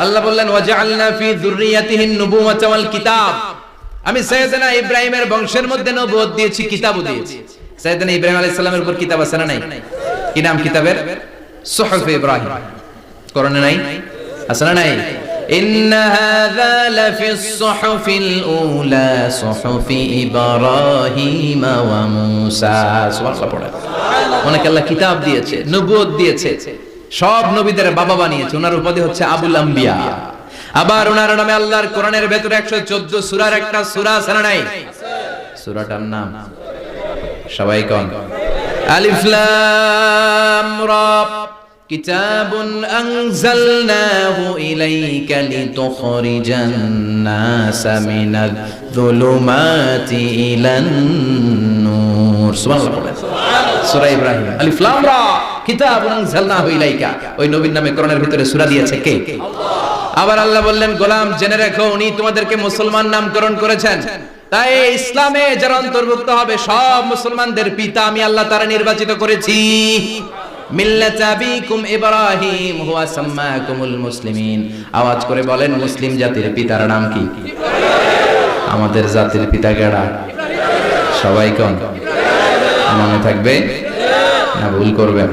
আল্লাহ বললেন ওয়াজআলনা ফি যুররিয়াতিহিন নুবুওয়াতা ওয়াল কিতাব, আমি সাইয়েদনা ইব্রাহিমের বংশের মধ্যে নবুয়ত দিয়েছি, কিতাবও দিয়েছি। সাইয়েদনা ইব্রাহিম আলাইহিস সালামের উপর কিতাব আছে না নাই? কি নাম কিতাবের? সুহুফ ইব্রাহিম। কোরআনে নাই? আছে না নাই? ইন্না হাযা লাফিস সুহুফিল উলা সুহুফি ইব্রাহিম ওয়া মূসা। সুবহানাল্লাহ পড়ে। অনেক আল্লাহ কিতাব দিয়েছে, নবুয়ত দিয়েছে, সব নবীদের বাবা বানিয়েছে। ওনার উপাধি হচ্ছে আবুল আম্বিয়া। আবার ওনার নামে আল্লাহর কোরআনের ভেতরে 114 সূরার একটা সূরা আছে না নাই? সূরাটার নাম সবাই কোন? আলিফ লাম রা। কিতাবুন আনজালনাহু ইলাইকা লিতুখরিজান নাসা মিনাল যুলুমাতি ইলান নূর। সুবহানাল্লাহ। সূরা ইব্রাহিম আলিফ লাম রা কিতাবুন আনজালনাহু ইলাইকা। ওই নবীর নামে কোরআনের ভিতরে সূরা দিয়েছে কে? আল্লাহ। আবার আল্লাহ বললেন গোলাম জেনে রাখো উনি তোমাদেরকে মুসলমান নামকরণ করেছেন, তাই ইসলামে যারা অন্তর্ভুক্ত হবে সব মুসলমানদের পিতা আমি আল্লাহ তারা নির্বাচিত করেছি। মিল্লাত আবিকুম ইব্রাহিম হুয়া সাম্মাকুমুল মুসলিমিন। আওয়াজ করে বলেন মুসলিম জাতির পিতার নাম কি? আমাদের জাতির পিতা কেডা? সবাই কোন? মনে থাকবে না ভুল করবেন?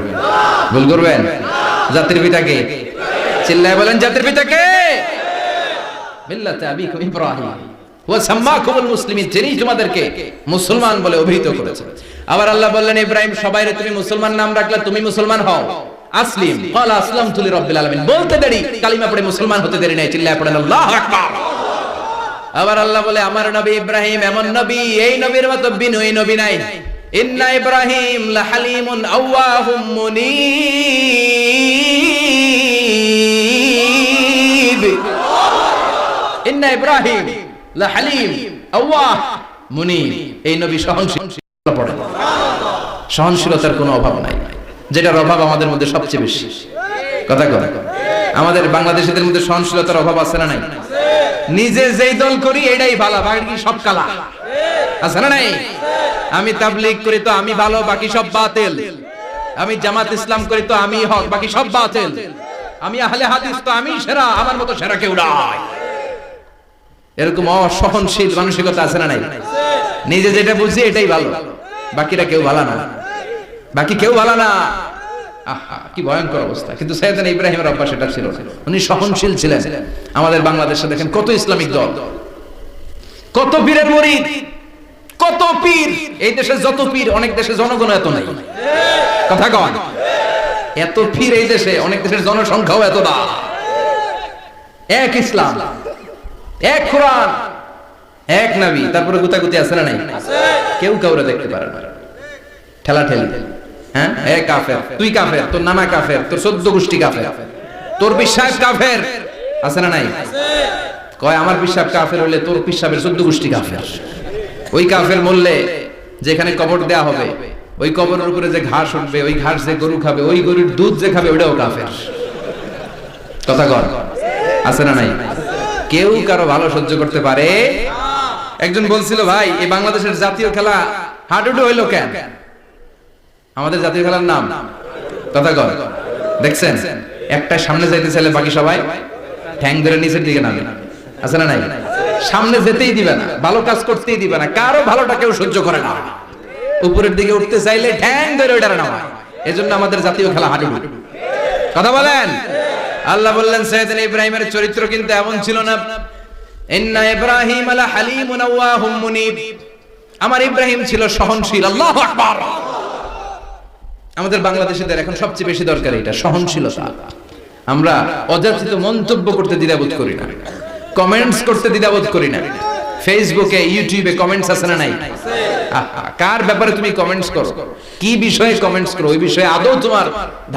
ভুল করবেন? জাতির পিতা কে? চিল্লায় বলেন জাতির পিতা কে? মিল্লাত আবিকুম ইব্রাহিম ওয়া সাম্মাকুমুল মুসলিমিন, যিনি তোমাদেরকে মুসলমান বলে অভিহিত করেছেন। আবার আল্লাহ বললেন ইব্রাহিম সবাইরে তুমি মুসলমান নাম রাখলে তুমি মুসলমান হও। আসলিম ক্বালা আসলামতু লিরাব্বিল আলামিন, বলতে দেরি কালিমা পড়ে মুসলমান হতে দেরি নাই। চিল্লায় পড়েন আল্লাহু আকবার। আবার আল্লাহ বলে আমার নবী ইব্রাহিম এমন নবী, এই নবীর মতো বিনয়ী নবী নাই। ইন্না ইব্রাহিম লাহালিমুন আওয়াহুম মুনীব। ইন্না ইব্রাহিম লাহালিম আওয়াহ মুনীব। এই নবী সহনশীল। সহনশীলতার কোনো অভাব নাই, যেটার অভাব আমাদের মধ্যে সবচেয়ে বেশি। কথা কথা আমাদের বাংলাদেশিদের মধ্যে সহনশীলতার অভাব আছে না নাই? নিজে যেই দল করি এটাই ভালো, বাকি সব কালা। আছে না নাই? আমি তাবলীগ করি তো আমি ভালো, বাকি সব বাতিল। আমি জামাত ইসলাম করি তো আমি হক, বাকি সব বাতিল। আমি আহলে হাদিস তো আমি সেরা, আমার মতো সেরা কেউ নাই। এরকম অসহনশীল মানসিকতা আছে না নাই? নিজে যেটা বুঝি এটাই ভালো, বাকিরা কেউ ভালো না, বাকি কেউ ভালো না। আহা কি ভয়ঙ্কর অবস্থা। কিন্তু সাইয়েদনা ইব্রাহিমের অভ্যাস এটা ছিল না, উনি সহনশীল ছিলেন। আমাদের বাংলাদেশে দেখেন কত ইসলামিক দল, কত পীরের মুরিদ, কত পীর। এই দেশে যত পীর অনেক দেশে জনগণ এত নাই। কথা কন, এত পীর এই দেশে, অনেক দেশের জনসংখ্যাও এত না। এক ইসলাম, এক কোরআন, এক নবী, তারপরে গুতাগুতি আছে না নাই? কেউ কাউরে দেখতে পারে না, ঠেলা ঠেলি। হ্যাঁ এ কাফের, তুই কাফের, তোর নানা কাফের, তোর 14 গোষ্ঠী কাফের, তোর বিশ্বাস কাফের। আছে না নাই? কয় আমার বিশ্বাস কাফের হলে তোর পিসাবের 14 গোষ্ঠী কাফের। ওই কাফের মরলে যেখানে কবর দেয়া হবে ওই কবরের উপরে যে ঘাস উঠবে, ওই ঘাস যে গরু খাবে, ওই গরুর দুধ যে খাবে ওটাও কাফের। কথা কর, আছে না নাই? কেউ কারো ভালো সহ্য করতে পারে? একজন বলছিল ভাই এই বাংলাদেশের জাতীয় খেলা হাডুডু হইলো কেন? আমাদের জাতীয় খেলার নাম কথা কর, দেখছেন একটা সামনে যাইতে চাইলে বাকি সবাই ঠ্যাং ধরে নিচের দিকে নামে। আছে না নাই? সামনে যেতেই দিবে না, ভালো কাজ করতেই দিবে না, কারো ভালোটা কেউ সহ্য করে না। উপরের দিকে উঠতে চাইলে ঠ্যাং ধরে ওইটার নামায়। এজন্য আমাদের জাতীয় খেলা হাডুডু। কথা বলেন। আল্লাহ বললেন সাইয়েদনা ইব্রাহিমের চরিত্র কিন্তু এমন ছিল না। ইন্না ইব্রাহিম লা হালিমুন আওয়াহুম মুনীব। আমার ইব্রাহিম ছিল সহনশীল। আল্লাহু আকবার। আমাদের বাংলাদেশীদের এখন সবচেয়ে বেশি দরকার এটা, সহনশীলতা। আমরা অযাচিত মন্তব্য করতে দ্বিধাবোধ করি না, কমেন্টস করতে দ্বিধাবোধ করি না। ফেসবুকে ইউটিউবে কমেন্টস আছে না নাই? কার ব্যাপারে তুমি কমেন্টস করো, কি বিষয়ে কমেন্টস করো, ওই বিষয়ে আদৌ তোমার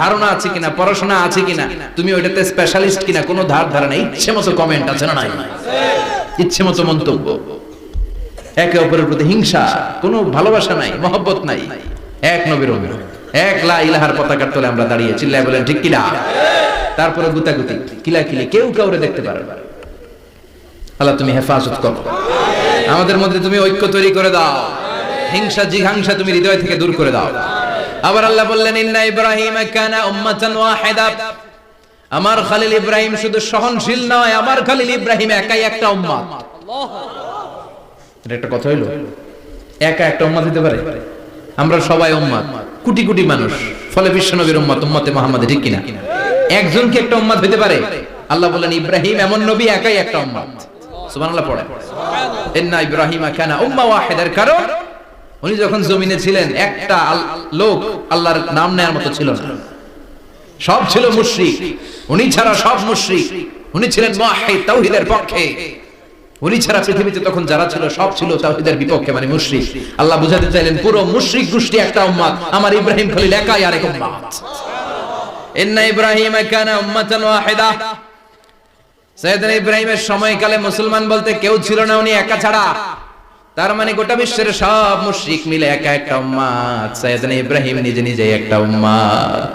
ধারণা আছে কিনা, পড়াশোনা আছে কিনা, তুমি ওইটাতে স্পেশালিস্ট কিনা, কোনো ধারণা ইচ্ছে মতো কমেন্ট আছে না নাই? ইচ্ছে মতো মন্তব্য, একে অপরের প্রতি হিংসা, কোনো ভালোবাসা নাই, মহব্বত নাই। এক নবীর অনুযায়ী এক লা ইলাহার পতাকার তলে আমরা দাঁড়িয়ে, চিল্লায় বলেন ঠিক কিনা? তারপরে গুতাগুতি, কিলাকিলি, কেউ কাউরে দেখতে পারে না। আল্লাহ তুমি হেফাজত করো, আমাদের মধ্যে তুমি ঐক্য তৈরি করে দাও, হিংসা জিঘাংসা তুমি হৃদয় থেকে দূর করে দাও। আবার আল্লাহ বললেন ইন্না ইব্রাহিম কানা উম্মাতান ওয়াহিদা। আমার খলিল ইব্রাহিম শুধু সহনশীল নয়, আমার খলিল ইব্রাহিম একাই একটা উম্মত। এটা একটা কথা হইলো, একা একটা উম্মত হতে পারে? আমরা সবাই উম্মত, কোটি কোটি মানুষ, ফলে বিশ্বনবীর উম্মত, উম্মতে মুহাম্মাদ, ঠিক কিনা? একজন কি একটা উম্মত হতে পারে? আল্লাহ বলেন ইব্রাহিম এমন নবী, একাই একটা উম্মত। সুবহানাল্লাহ পড়েন। ইন্না ইব্রাহিমা কানা উম্মাহ ওয়াহিদার, কারণ উনি যখন জমিনে ছিলেন একটা লোক আল্লাহর নাম নেয়ার মতো ছিল না, সব ছিল মুশরিক। উনি ছাড়া সব মুশরিক। উনি ছিলেন মুওয়াহহিদ, তাওহীদের পক্ষে। উনি ছাড়া পৃথিবীতে তখন যারা ছিল সব ছিল তাওহীদের বিপক্ষে, মানে মুশরিক। আল্লাহ বুঝাতে চাইলেন পুরো মুশরিক গোষ্ঠী একটা উম্মত, আমার ইব্রাহিম খলিল একাই আরেক উম্মত। ইন্না ইব্রাহিমা কানা উম্মাতান ওয়াহিদা। সাইয়েদনা ইব্রাহিমের সময়কালে মুসলমান বলতে কেউ ছিল না, উনি একা ছাড়া। তার মানে গোটা বিশ্বের সব মুশরিক মিলে একা একটা উম্মত, সাইয়েদনা ইব্রাহিম নিজে নিজে একটা উম্মত।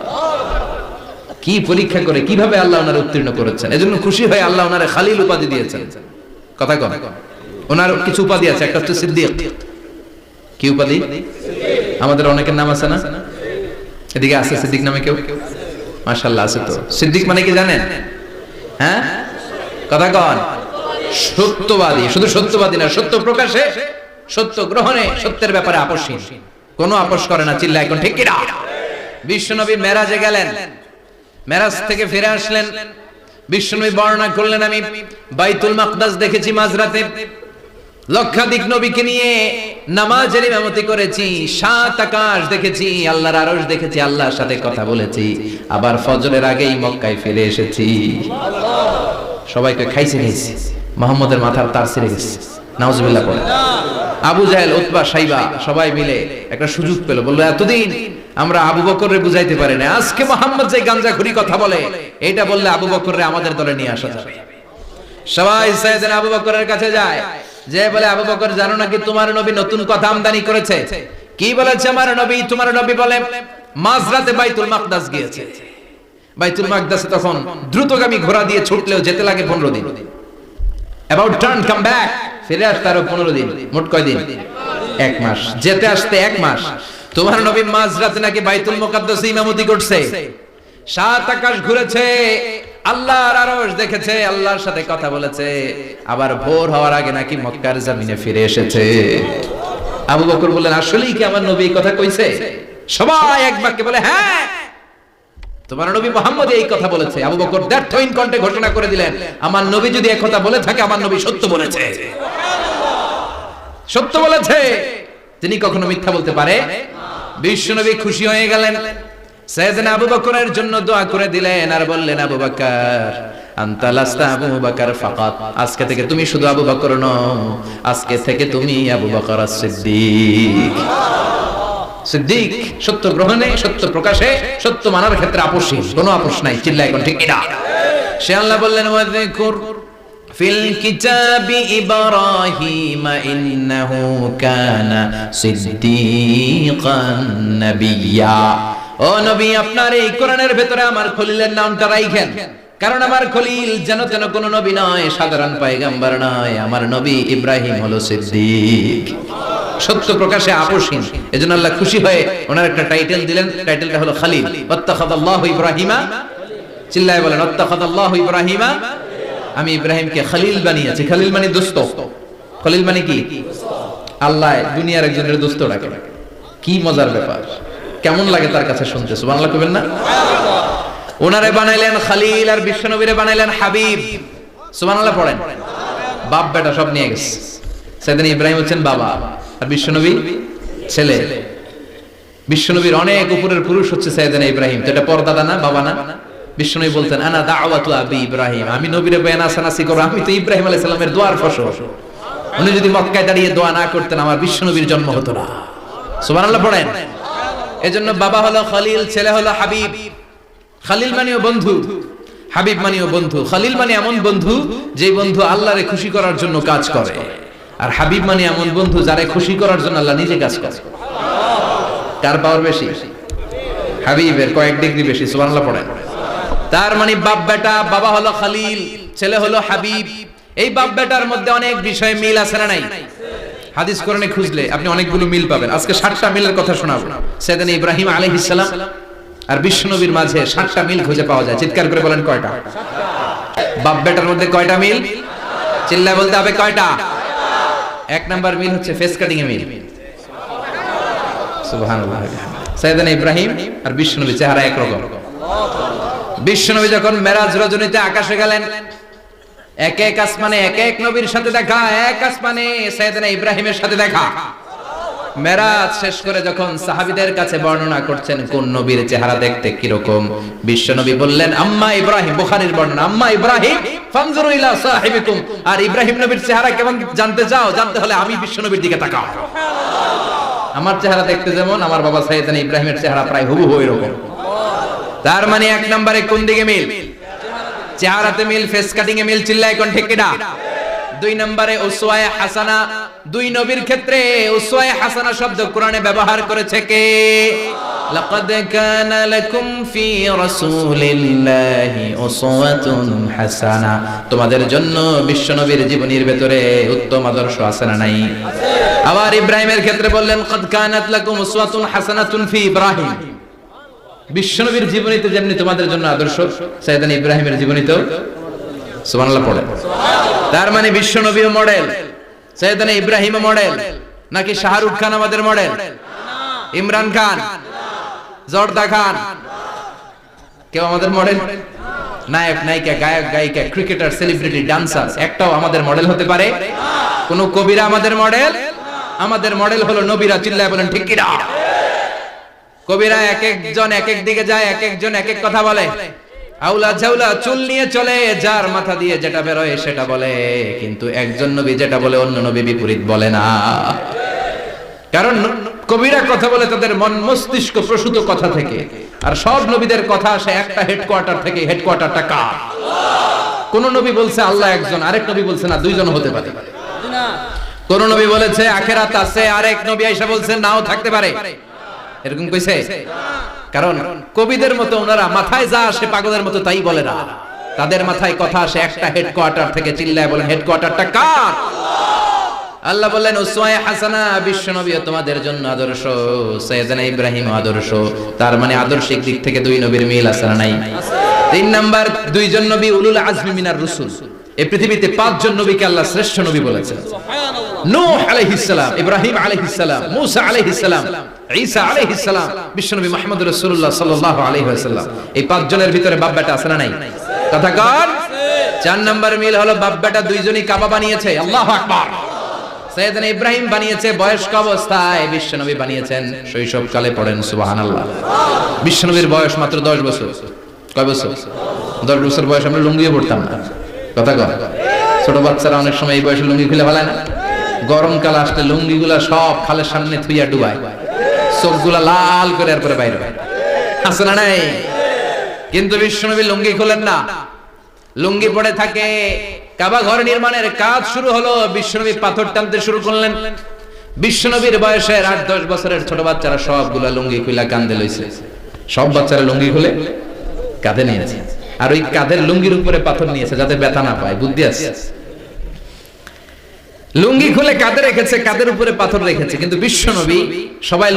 কি পরীক্ষা করে কিভাবে আল্লাহ ওনার উত্তীর্ণ করেছেন, এজন্য খুশি হয়ে আল্লাহ ওনারে খলিল উপাধি দিয়েছেন। কথা কন, ওনার কিছু উপাধি আছে, একটা হচ্ছে সিদ্দিক। কি উপাধি? আমাদের অনেকের নাম আছে না? এদিকে আছে সিদ্দিক নামে কেউ? মাশাআল্লাহ আছে তো। সিদ্দিক মানে কি জানেন? হ্যাঁ, কথা কন। সত্যবাদী। শুধু সত্যবাদী না, সত্য প্রকাশে, সত্য গ্রহণে, সত্যের ব্যাপারে আপোষহীন, কোনো আপোষ করে না। চিল্লা এখন ঠিক কিনা? বিশ্বনবী মেরাজে গেলেন, মেরাজ থেকে ফিরে আসলেন, বিশ্বনবী বর্ণনা করলেন আমি বাইতুল মাকদাস দেখেছি মাঝরাতে, লক্ষাধিক নবীকে নিয়ে নামাজের ইমামতি করেছি, 7 আকাশ দেখেছি, আল্লাহর আরশ দেখেছি, আল্লাহর সাথে কথা বলেছি, আবার ফজরের আগেই মক্কায় ফিরে এসেছি। সবাইকে খাইছে খাইছে, মুহাম্মদের মাথার তার ছিঁড়ে গেছে। নাউজুবিল্লাহ পড়ে। আবু জাহেল, উতবা, সাইবা সবাই মিলে একটা সুযোগ পেল, বলল এতদিন আমরা আবু বকররে বুঝাইতে পারি না, আজকে মুহাম্মদ যে গাঞ্জাখুরি কথা বলে, এটা বললে আবু বকররে আমাদের দলে নিয়ে আসা যাবে। সবাই সাইয়েদনা আবু বকরের কাছে যায়, যে বলে আবু বকর জানো নাকি তোমার নবী নতুন কথা আমদানি করেছে? কি বলেছে আমার নবী? তোমার নবী বলে মাঝরাতে বাইতুল মাকদাস গিয়েছে। বাইতুল মাকদাসে তখন দ্রুতগামী ঘোড়া দিয়ে ছুটলেও যেতে লাগে 15 দিন। অ্যাবাউট টার্ন কাম ব্যাক, ফিরে আসতে আরো 15 দিন, মোট কয় দিন? 1 মাস। যেতে আসতে 1 মাস। তোমার নবী মাঝরাতে নাকি বাইতুল মুকাদ্দাসে ইমামতি করছে, 7 আকাশ ঘুরেছে, আল্লাহর আরশ দেখেছে, আল্লাহর সাথে কথা বলেছে, আবার ভোর হওয়ার আগে নাকি মক্কার জমিনে ফিরে এসেছে। আবু বকর বললেন আসলেই কি আমার নবী এই কথা কইছে? সবাই এক বাক্যে বলে হ্যাঁ, তোমার নবী মুহাম্মদ এই কথা বলেছে। আবু বকর দ্ব্যর্থহীন কণ্ঠে ঘোষণা করে দিলেন, আমার নবী যদি এই কথা বলে থাকে, আমার নবী সত্য বলেছে। সত্য বলেছে, তিনি কখনো মিথ্যা বলতে পারে? বিশ্বনবী খুশি হয়ে গেলেন, সাইয়েদনা আবু বকরের জন্য দোয়া করে দিলেন, আর বললেন আবু বকর আনতা লাস্তা আবু বকর ফাকাত, আজকে থেকে তুমি শুধু আবু বকর নও, আজকে থেকে তুমি আবু বকর as-সিদ্দিক। সিদ্দিক, সত্য গ্রহণে, সত্য প্রকাশে, সত্য মানার ক্ষেত্রে আপোষহীন, কোনো আপোষ নাই। চিল্লা এখন ঠিক কিনা? সে আল্লাহ বললেন ওয়াযকুর ফিল কিতাবি ইব্রাহিম ইন্নাহু কানা সিদ্দিকান নাবিয়্যা। ও নবী, আপনার এই কোরআনের ভেতরে আমার খলিলের নামটা রাখেন, কারণ আমার খলিল যেন তেন কোনো নবী নয়, সাধারণ পয়গম্বর নয়, আমার নবী ইব্রাহিম হলো সিদ্দিক, সত্য প্রকাশে আপোষহীন। এজন্য আল্লাহ খুশি হয়ে ওনার একটা টাইটেল দিলেন, টাইটেলটা হলো খলিল। ওয়াত্তাখাযাল্লাহু ইব্রাহিমা, চিল্লায় বলেন ওয়াত্তাখাযাল্লাহু ইব্রাহিমা, আমি ইব্রাহিমকে খলিল বানিয়েছি। খলিল মানে দোস্ত। খলিল মানে কি? আল্লাহ দুনিয়ার একজনের দোস্ত রাখে। কি মজার ব্যাপার, কেমন লাগে তার কাছে শুনতে? সুবহানাল্লাহ কইবেন না? ওনারে বানাইলেন খলিল, আর বিশ্বনবীরে বানাইলেন হাবিব। সুবহানাল্লাহ পড়েন। বাপ বেটা সব নিয়ে গেছে। সাইয়েদনা ইব্রাহিম হচ্ছেন বাবা, আর বিশ্বনবী ছেলে। বিশ্বনবীর অনেক উপরের পুরুষ হচ্ছে সাইয়েদনা ইব্রাহিম। তো এটা পরদাদা না, বাবা না? বিশ্বনবী বলতেন আনা দাওয়াতু আবি ইব্রাহিম, আমি নবীরে বেনাসানাসি করব, আমি তো ইব্রাহিম আলাইহিস সালামের দোয়ার ফসল। উনি যদি মক্কায় দাঁড়িয়ে দোয়া না করতেন, আমার বিশ্বনবীর জন্ম হতো না। সুবহানাল্লাহ পড়েন। এজন্য বাবা হলো খলিল, ছেলে হলো হাবিব। খলিল মানেও বন্ধু, হাবিব মানেও বন্ধু। খলিল মানে এমন বন্ধু যে বন্ধু আল্লাহরে খুশি করার জন্য কাজ করে, আর হাবিব মানে এমন বন্ধু যারে খুশি করার জন্য আল্লাহ নিজে কাজ করে। কার পাওয়ার বেশি? হাবিবের কয়েক ডিগ্রি বেশি। সুবহানাল্লাহ পড়েন। তার মানে বাপ বেটা, বাবা হলো খলিল, ছেলে হলো হাবিব। এই বাপ বেটার মধ্যে অনেক বিষয়ে মিল আছে না নাই? হাদিস কোরআনে খুঁজলে আপনি অনেকগুলো মিল পাবেন। আজকে 7টা মিলের কথা শোনাবো। সাইয়েদনা ইব্রাহিম আলাইহিস সালাম আর বিশ্বনবীর মাঝে 7টা মিল খুঁজে পাওয়া যায়। চিৎকার করে বলেন কয়টা? বাপ বেটার মধ্যে কয়টা মিল? চিল্লায় বলতে হবে কয়টা? 1 নাম্বার মিল হচ্ছে ফেস কাটিং এ মিল। সুবহানাল্লাহ। সাইয়েদনা ইব্রাহিম আর বিশ্বনবী চেহারা একরকম। বিশ্বনবী যখন মেরাজ রজনীতে আকাশে গেলেন, এক এক আসমানে এক এক নবীর সাথে দেখা, এক আসমানে সাইয়েদনা ইব্রাহিমের সাথে দেখা। মেরাজ শেষ করে যখন সাহাবীদের কাছে বর্ণনা করছেন কোন নবীর চেহারা দেখতে কিরকম, বিশ্বনবী বললেন আম্মা ইব্রাহিম, বুখারীর বর্ণনা, আম্মা ইব্রাহিম ফানজুরু ইলা সাহিবিকুম, আর ইব্রাহিম নবীর চেহারা কেমন জানতে চাও? জানতে হলে আমি বিশ্বনবীর দিকে তাকাও। আমার চেহারা দেখতে যেমন, আমার বাবা সাইয়েদনা ইব্রাহিমের চেহারা প্রায় হুবহু এরকম। তার মানে 1 নম্বরে কোন দিকে মিল? চেহারাতে মিল, ফেস কাটিং এ মিল। চিল্লায় কোন ঠিক কিনা? 2 নম্বরে উসওয়ায়ে হাসানা। 2 নবীর ক্ষেত্রে উসওয়ায়ে হাসানা শব্দ কোরআনে ব্যবহার করেছে কে? লাকাদ কানা লাকুম ফি রাসূলিল্লাহি উসওয়াতুন হাসানা। তোমাদের জন্য বিশ্বনবীর জীবনীর ভেতরে উত্তম আদর্শ আছে না নাই? আবার ইব্রাহিমের ক্ষেত্রে বললেন কাদ কানাত লাকুম উসওয়াতুন হাসানাতুন ফি ইব্রাহিম। বিশ্বনবীর জীবনীতে যেমনি তোমাদের জন্য আদর্শ, সাইয়েদনা ইব্রাহিমের জীবনীতেও সুবহানাল্লাহ পড়ে। তার মানে বিশ্বনবীও মডেল, সাইয়েদনা ইব্রাহিমও মডেল। নাকি শাহরুখ খান আমাদের মডেল? ইমরান খান, জর্দা খান, কেউ আমাদের মডেল? নায়ক নায়িকা, গায়ক গায়িকা, ক্রিকেটার, সেলিব্রিটি, ডান্সার একটাও আমাদের মডেল হতে পারে? কোন কবিরা আমাদের মডেল? আমাদের মডেল হলো নবীরা। চিল্লায় বলেন ঠিক কিনা? কবিরা এক একজন এক এক দিকে যায়, এক একজন এক এক কথা বলে। আউলা ঝাউলা চুল নিয়ে চলে, যার মাথা দিয়ে যেটা বেরোয় সেটা বলে, কিন্তু একজন নবী যেটা বলে অন্য নবী বিপরীত বলে না। কারণ কবিরা কথা বলে তাদের মন মস্তিষ্ক প্রসূত কথা থেকে, আর সব নবীদের কথা আসে একটা হেডকোয়ার্টার থেকে। হেডকোয়ার্টারটা কার? কোন নবী বলছে আল্লাহ একজন, আরেক নবী বলছে না 2 জন হতে পারে। কোন নবী বলেছে আখিরাত আছে, আরেক নবী আয়েশা বলছে নাও থাকতে পারে। এরকম কইছে? কারণ কবিদের মতো ওনারা মাথায় যা আসে পাগলের মতো তাই বলে না। তাদের মাথায় কথা আসে একটা হেডকোয়ার্টার থেকে। চিল্লায় বলেন হেডকোয়ার্টারটা কার? আল্লাহ বললেন উসওয়ায়ে হাসানা, বিশ্বনবী তোমাদের জন্য আদর্শ, সাইয়েদনা ইব্রাহিম আদর্শ। তার মানে আদর্শিক দিক থেকে 2 নবীর মিল আছে না নাই? 3 নাম্বার, 2 জন নবী উলুল আজমি মিনার রাসূল। এই পৃথিবীতে 5 জন নবীকে আল্লাহ শ্রেষ্ঠ নবী বলেছেন। নূহ আলাইহিস সালাম, ইব্রাহিম আলাইহিস সালাম, মূসা আলাইহিস সালাম, ঈসা আলাইহিস সালাম, বিশ্বনবী মুহাম্মদ রাসূলুল্লাহ সাল্লাল্লাহু আলাইহি ওয়াসাল্লাম। এই 5 জনের ভিতরে বাপ বেটা আছে না নাই? কথা কর। 4 নাম্বার মিল হলো বাপ বেটা 2 জনই কাবা বানিয়েছে। আল্লাহু আকবার। সাইয়েদনা ইব্রাহিম বানিয়েছে বয়স্ক অবস্থায়, বিশ্বনবী বানিয়েছেন শৈশবকালে। পড়েন সুবহানাল্লাহ। বিশ্বনবীর বয়স মাত্র 10 বছর। কয় বছর? 10 বছর বয়স আমরা লুঙ্গিও পরতাম না। কথা কর। ছোট বাচ্চারা অনেক সময় এই বয়সে লুঙ্গি খুলে ফেলায় না? গরমকাল আসলে লুঙ্গিগুলা সব খালের সামনে থুইয়া ডুবায়, চোখগুলা লাল করে এরপরে বাইরে হয়। আছে না নাই? কিন্তু বিশ্বনবী লুঙ্গি খুলেন না, লুঙ্গি পড়ে থাকে। কাবা ঘর নির্মাণের কাজ শুরু হলো, বিশ্বনবী পাথর টানতে শুরু করলেন। বিশ্বনবীর বয়সের 8-10 বছরের ছোট বাচ্চারা সবগুলা লুঙ্গি খুলে কাঁধে লইছে। সব বাচ্চারা লুঙ্গি খুলে কাঁধে নিয়েছে, আর ওই কাঁধের লুঙ্গির উপরে পাথর নিয়েছে যাতে ব্যথা না পায়। বুদ্ধি আছে। লুঙ্গি খুলে কাঁধে রেখেছে, কাঁধের উপরে পাথর রেখেছে। কিন্তু বিশ্বনবী, সবাই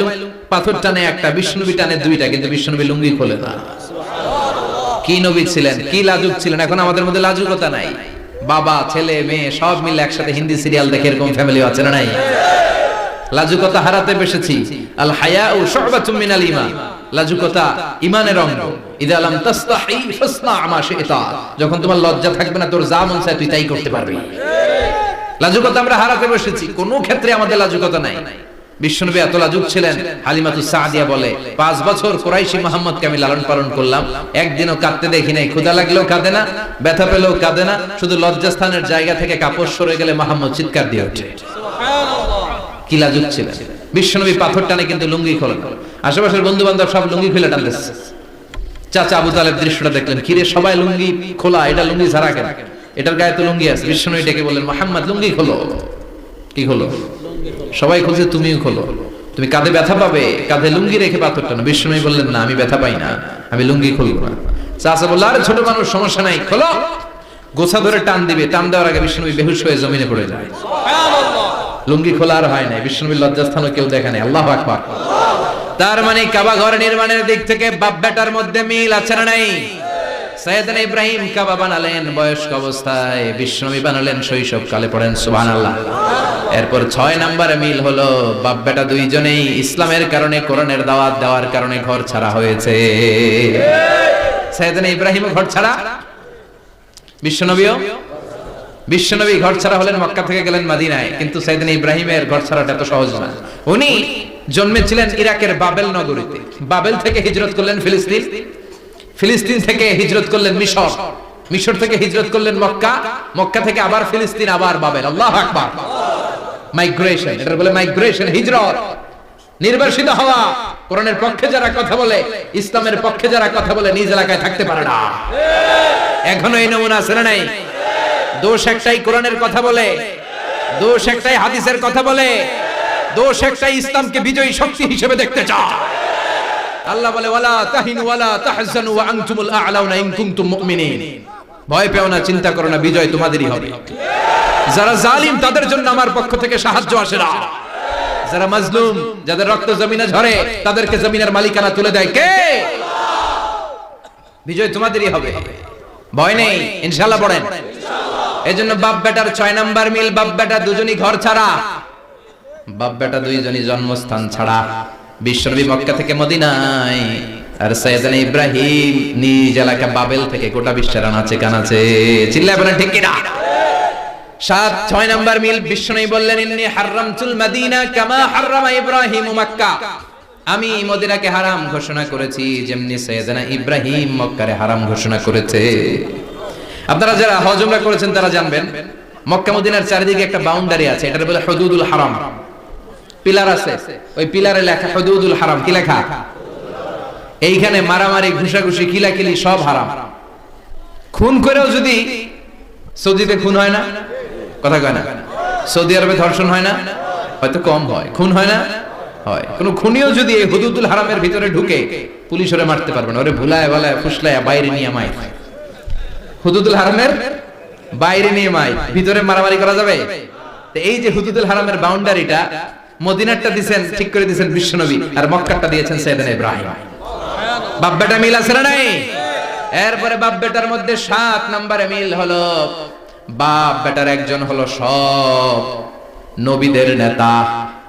পাথর টানে একটা, বিশ্বনবী টানে 2টা, কিন্তু বিশ্বনবী লুঙ্গি খোলে না। কি নবী ছিলেন, কি লাজুক ছিলেন। এখন আমাদের মধ্যে লাজুকতা নাই। বাবা ছেলে মেয়ে সব মিলে একসাথে হিন্দি সিরিয়াল দেখে, এরকম ফ্যামিলি আছে না নাই? লাজুকতা হারাতে বসেছি। আল হায়াউ শু'বাতুম মিনাল ঈমান। লাজুকতা ঈমানের অঙ্গ। ইযা লাম তাসতাহি ফাসনা মা শি'তা। যখন তোমার লজ্জা থাকবে না, তোর যা মন চায় তুই তাই করতে পারবি। লাজুকতা আমরা হারাতে বসেছি, কোন ক্ষেত্রে আমাদের লাজুকতা নাই। বিশ্বনবী এত লাজুক ছিলেন, হালিমাতুস সাদিয়া বলে 5 বছর কুরাইশি মুহাম্মদকে আমি লালন পালন করলাম, একদিনও কাঁদতে দেখি নাই। ক্ষুধা লাগলেও কাঁদে না, ব্যথা পেলেও কাঁদে না। শুধু লজ্জাস্থানের জায়গা থেকে কাপড় সরে গেলে মুহাম্মদ চিৎকার দিয়ে ওঠে। কি লাজুক ছিলেন বিশ্বনবী। পাথর টানে কিন্তু লুঙ্গি খোলেন। আশেপাশের বন্ধু বান্ধব সব লুঙ্গি খুলে টানতেছে। চাচা আবু তালেব দৃশ্যটা দেখলেন, কিরে সবাই লুঙ্গি খোলা, এটা লুঙ্গি ছাড়া কেন? এটার গায়ে তো লুঙ্গি আছে। বিশ্বনবী ডেকে বললেন, মুহাম্মদ লুঙ্গি খোলো। কি খোলো? সবাই খুলছে, তুমিও খোলো। তুমি কাঁধে ব্যথা পাবে, কাঁধে লুঙ্গি রেখে পাথর টানো। বিশ্বনবী বললেন, না আমি ব্যথা পাই না, আমি লুঙ্গি খুলবো না। চাচা বলল, আরে ছোট মানুষ, সমস্যা নাই, খোলো। গোছা ধরে টান দিবে, টান দেওয়ার আগে বিশ্বনবী বেহুশ হয়ে জমিনে পড়ে যায়। লুঙ্গি খোলা আর হয় নাই। বিশ্বনবীর লজ্জাস্থানও কেউ দেখে নাই। আল্লাহু আকবার। তার মানে কাবা ঘর নির্মাণের দিক থেকে বাপ বেটার মধ্যে মিল আছে না নাই? সাইয়েদনা ইব্রাহিম কাবা বানালেন বয়স্ক অবস্থায়, বিশ্বনবী বানালেন শৈশবকালে, পড়েন সুবহানাল্লাহ। এরপর 6 নম্বরে মিল হলো বাপ বেটা দুইজনেই ইসলামের কারণে, কোরআনের দাওয়াত দেওয়ার কারণে ঘর ছাড়া হয়েছে। সাইয়েদনা ইব্রাহিম ঘর ছাড়া, বিশ্বনবী ঘর ছাড়া হলেন, মক্কা থেকে গেলেন মদিনায়। কিন্তু সাইয়েদনা ইব্রাহিমের ঘর ছাড়াটা এত সহজ না। উনি জন্মেছিলেন ইরাকের বাবেল নগরীতে, বাবেল থেকে হিজরত করলেন ফিলিস্তিন, ফিলিস্তিন থেকে হিজরত করলেন মিশর, মিশর থেকে হিজরত করলেন মক্কা, মক্কা থেকে আবার ফিলিস্তিন, আবার বাবেল। আল্লাহু আকবার। মাইগ্রেশন, এটা বলে মাইগ্রেশন, হিজরত, নির্বাসিত হওয়া। কোরআনের পক্ষে যারা কথা বলে, ইসলামের পক্ষে যারা কথা বলে, নিজ এলাকায় থাকতে পারে না। এখনো এই নমুনা আছে না নাই? দোষ একটাই, কোরআনের কথা বলে, দোষ একটাই, হাদিসের কথা বলে, দোষ একটাই, ইসলামকে বিজয়ী শক্তি হিসেবে দেখতে চায়। আল্লাহ বলে ওয়ালা তাহিনু ওয়ালা তাহজানু ওয়া আনতুমুল আ'লাউনা ইন কুনতুম মুমিনিন। ভয় পেও না, চিন্তা করো না, বিজয় তোমাদেরই হবে। যারা জালিম তাদের জন্য আমার পক্ষ থেকে সাহায্য আসে না। যারা মাজলুম, যাদের রক্ত জমিনে ঝরে, তাদেরকে জমিনের মালিকানা তুলে দেয় কে? বিজয় তোমাদেরই হবে, ভয় নেই, ইনশাআল্লাহ। পড়েন এজন্য বাপ বেটার 6 নাম্বার মিল, বাপ বেটা দুজনই ঘর ছাড়া, বাপ বেটা দুইজনই জন্মস্থান ছাড়া। বিশ্বনবী মক্কা থেকে মদিনায়, আর সাইয়েদনা ইব্রাহিম নিজ এলাকা বাবেল থেকে গোটা বিশ্বের আনাচে কানাচে। চিল্লায় বলেন ঠিক কিনা? 6 নাম্বার মিল, বিশ্বনবী বললেন ইন্নী হারামতুল মদিনা কামা হারামা ইব্রাহিম মক্কা। আমি মদিনাকে হারাম ঘোষণা করেছি যেমনি সাইয়েদনা ইব্রাহিম মক্কারে হারাম ঘোষণা করেছে। আপনারা যারা হজ উমরা করেছেন তারা জানবেন, মক্কা মদিনার চারিদিকে একটা বাউন্ডারি আছে, এটার বলে হুদুদুল হারাম। পিলার আছে, ওই পিলারে লেখা হুদুদুল হারাম। কি লেখা? এইখানে মারামারি, ঘুষাঘুষি, কিলাকিলি সব হারাম। খুন করেও যদি, সৌদিতে খুন হয় না, কথা কয় না? সৌদি আরবে ধর্ষণ হয় না? হয়তো কম হয়, খুন হয় না? হয়। কোন খুনিও যদি এই হুদুদুল হারামের ভিতরে ঢুকে, পুলিশ ওরে মারতে পারবে না, ওরে ভুলায় ভালায় ফুসলায় বাইরে নিয়ে মাই। হুদুদুল হারামের বাইরে নিয়ে মাই, ভিতরে মারামারি করা যাবে? এই যে হুদুদুল হারামের বাউন্ডারিটা, মদিনারটা দিয়েছেন, ঠিক করে দিয়েছেন বিশ্বনবী, আর মক্কাটা দিয়েছেন সাইয়েদনা ইব্রাহিম। বাপ বেটা মিল আছে না নাই? এরপরে বাপ বেটার মধ্যে 7 নম্বরে মিল হলো বাপ বেটার একজন হলো সব নবীদের নেতা,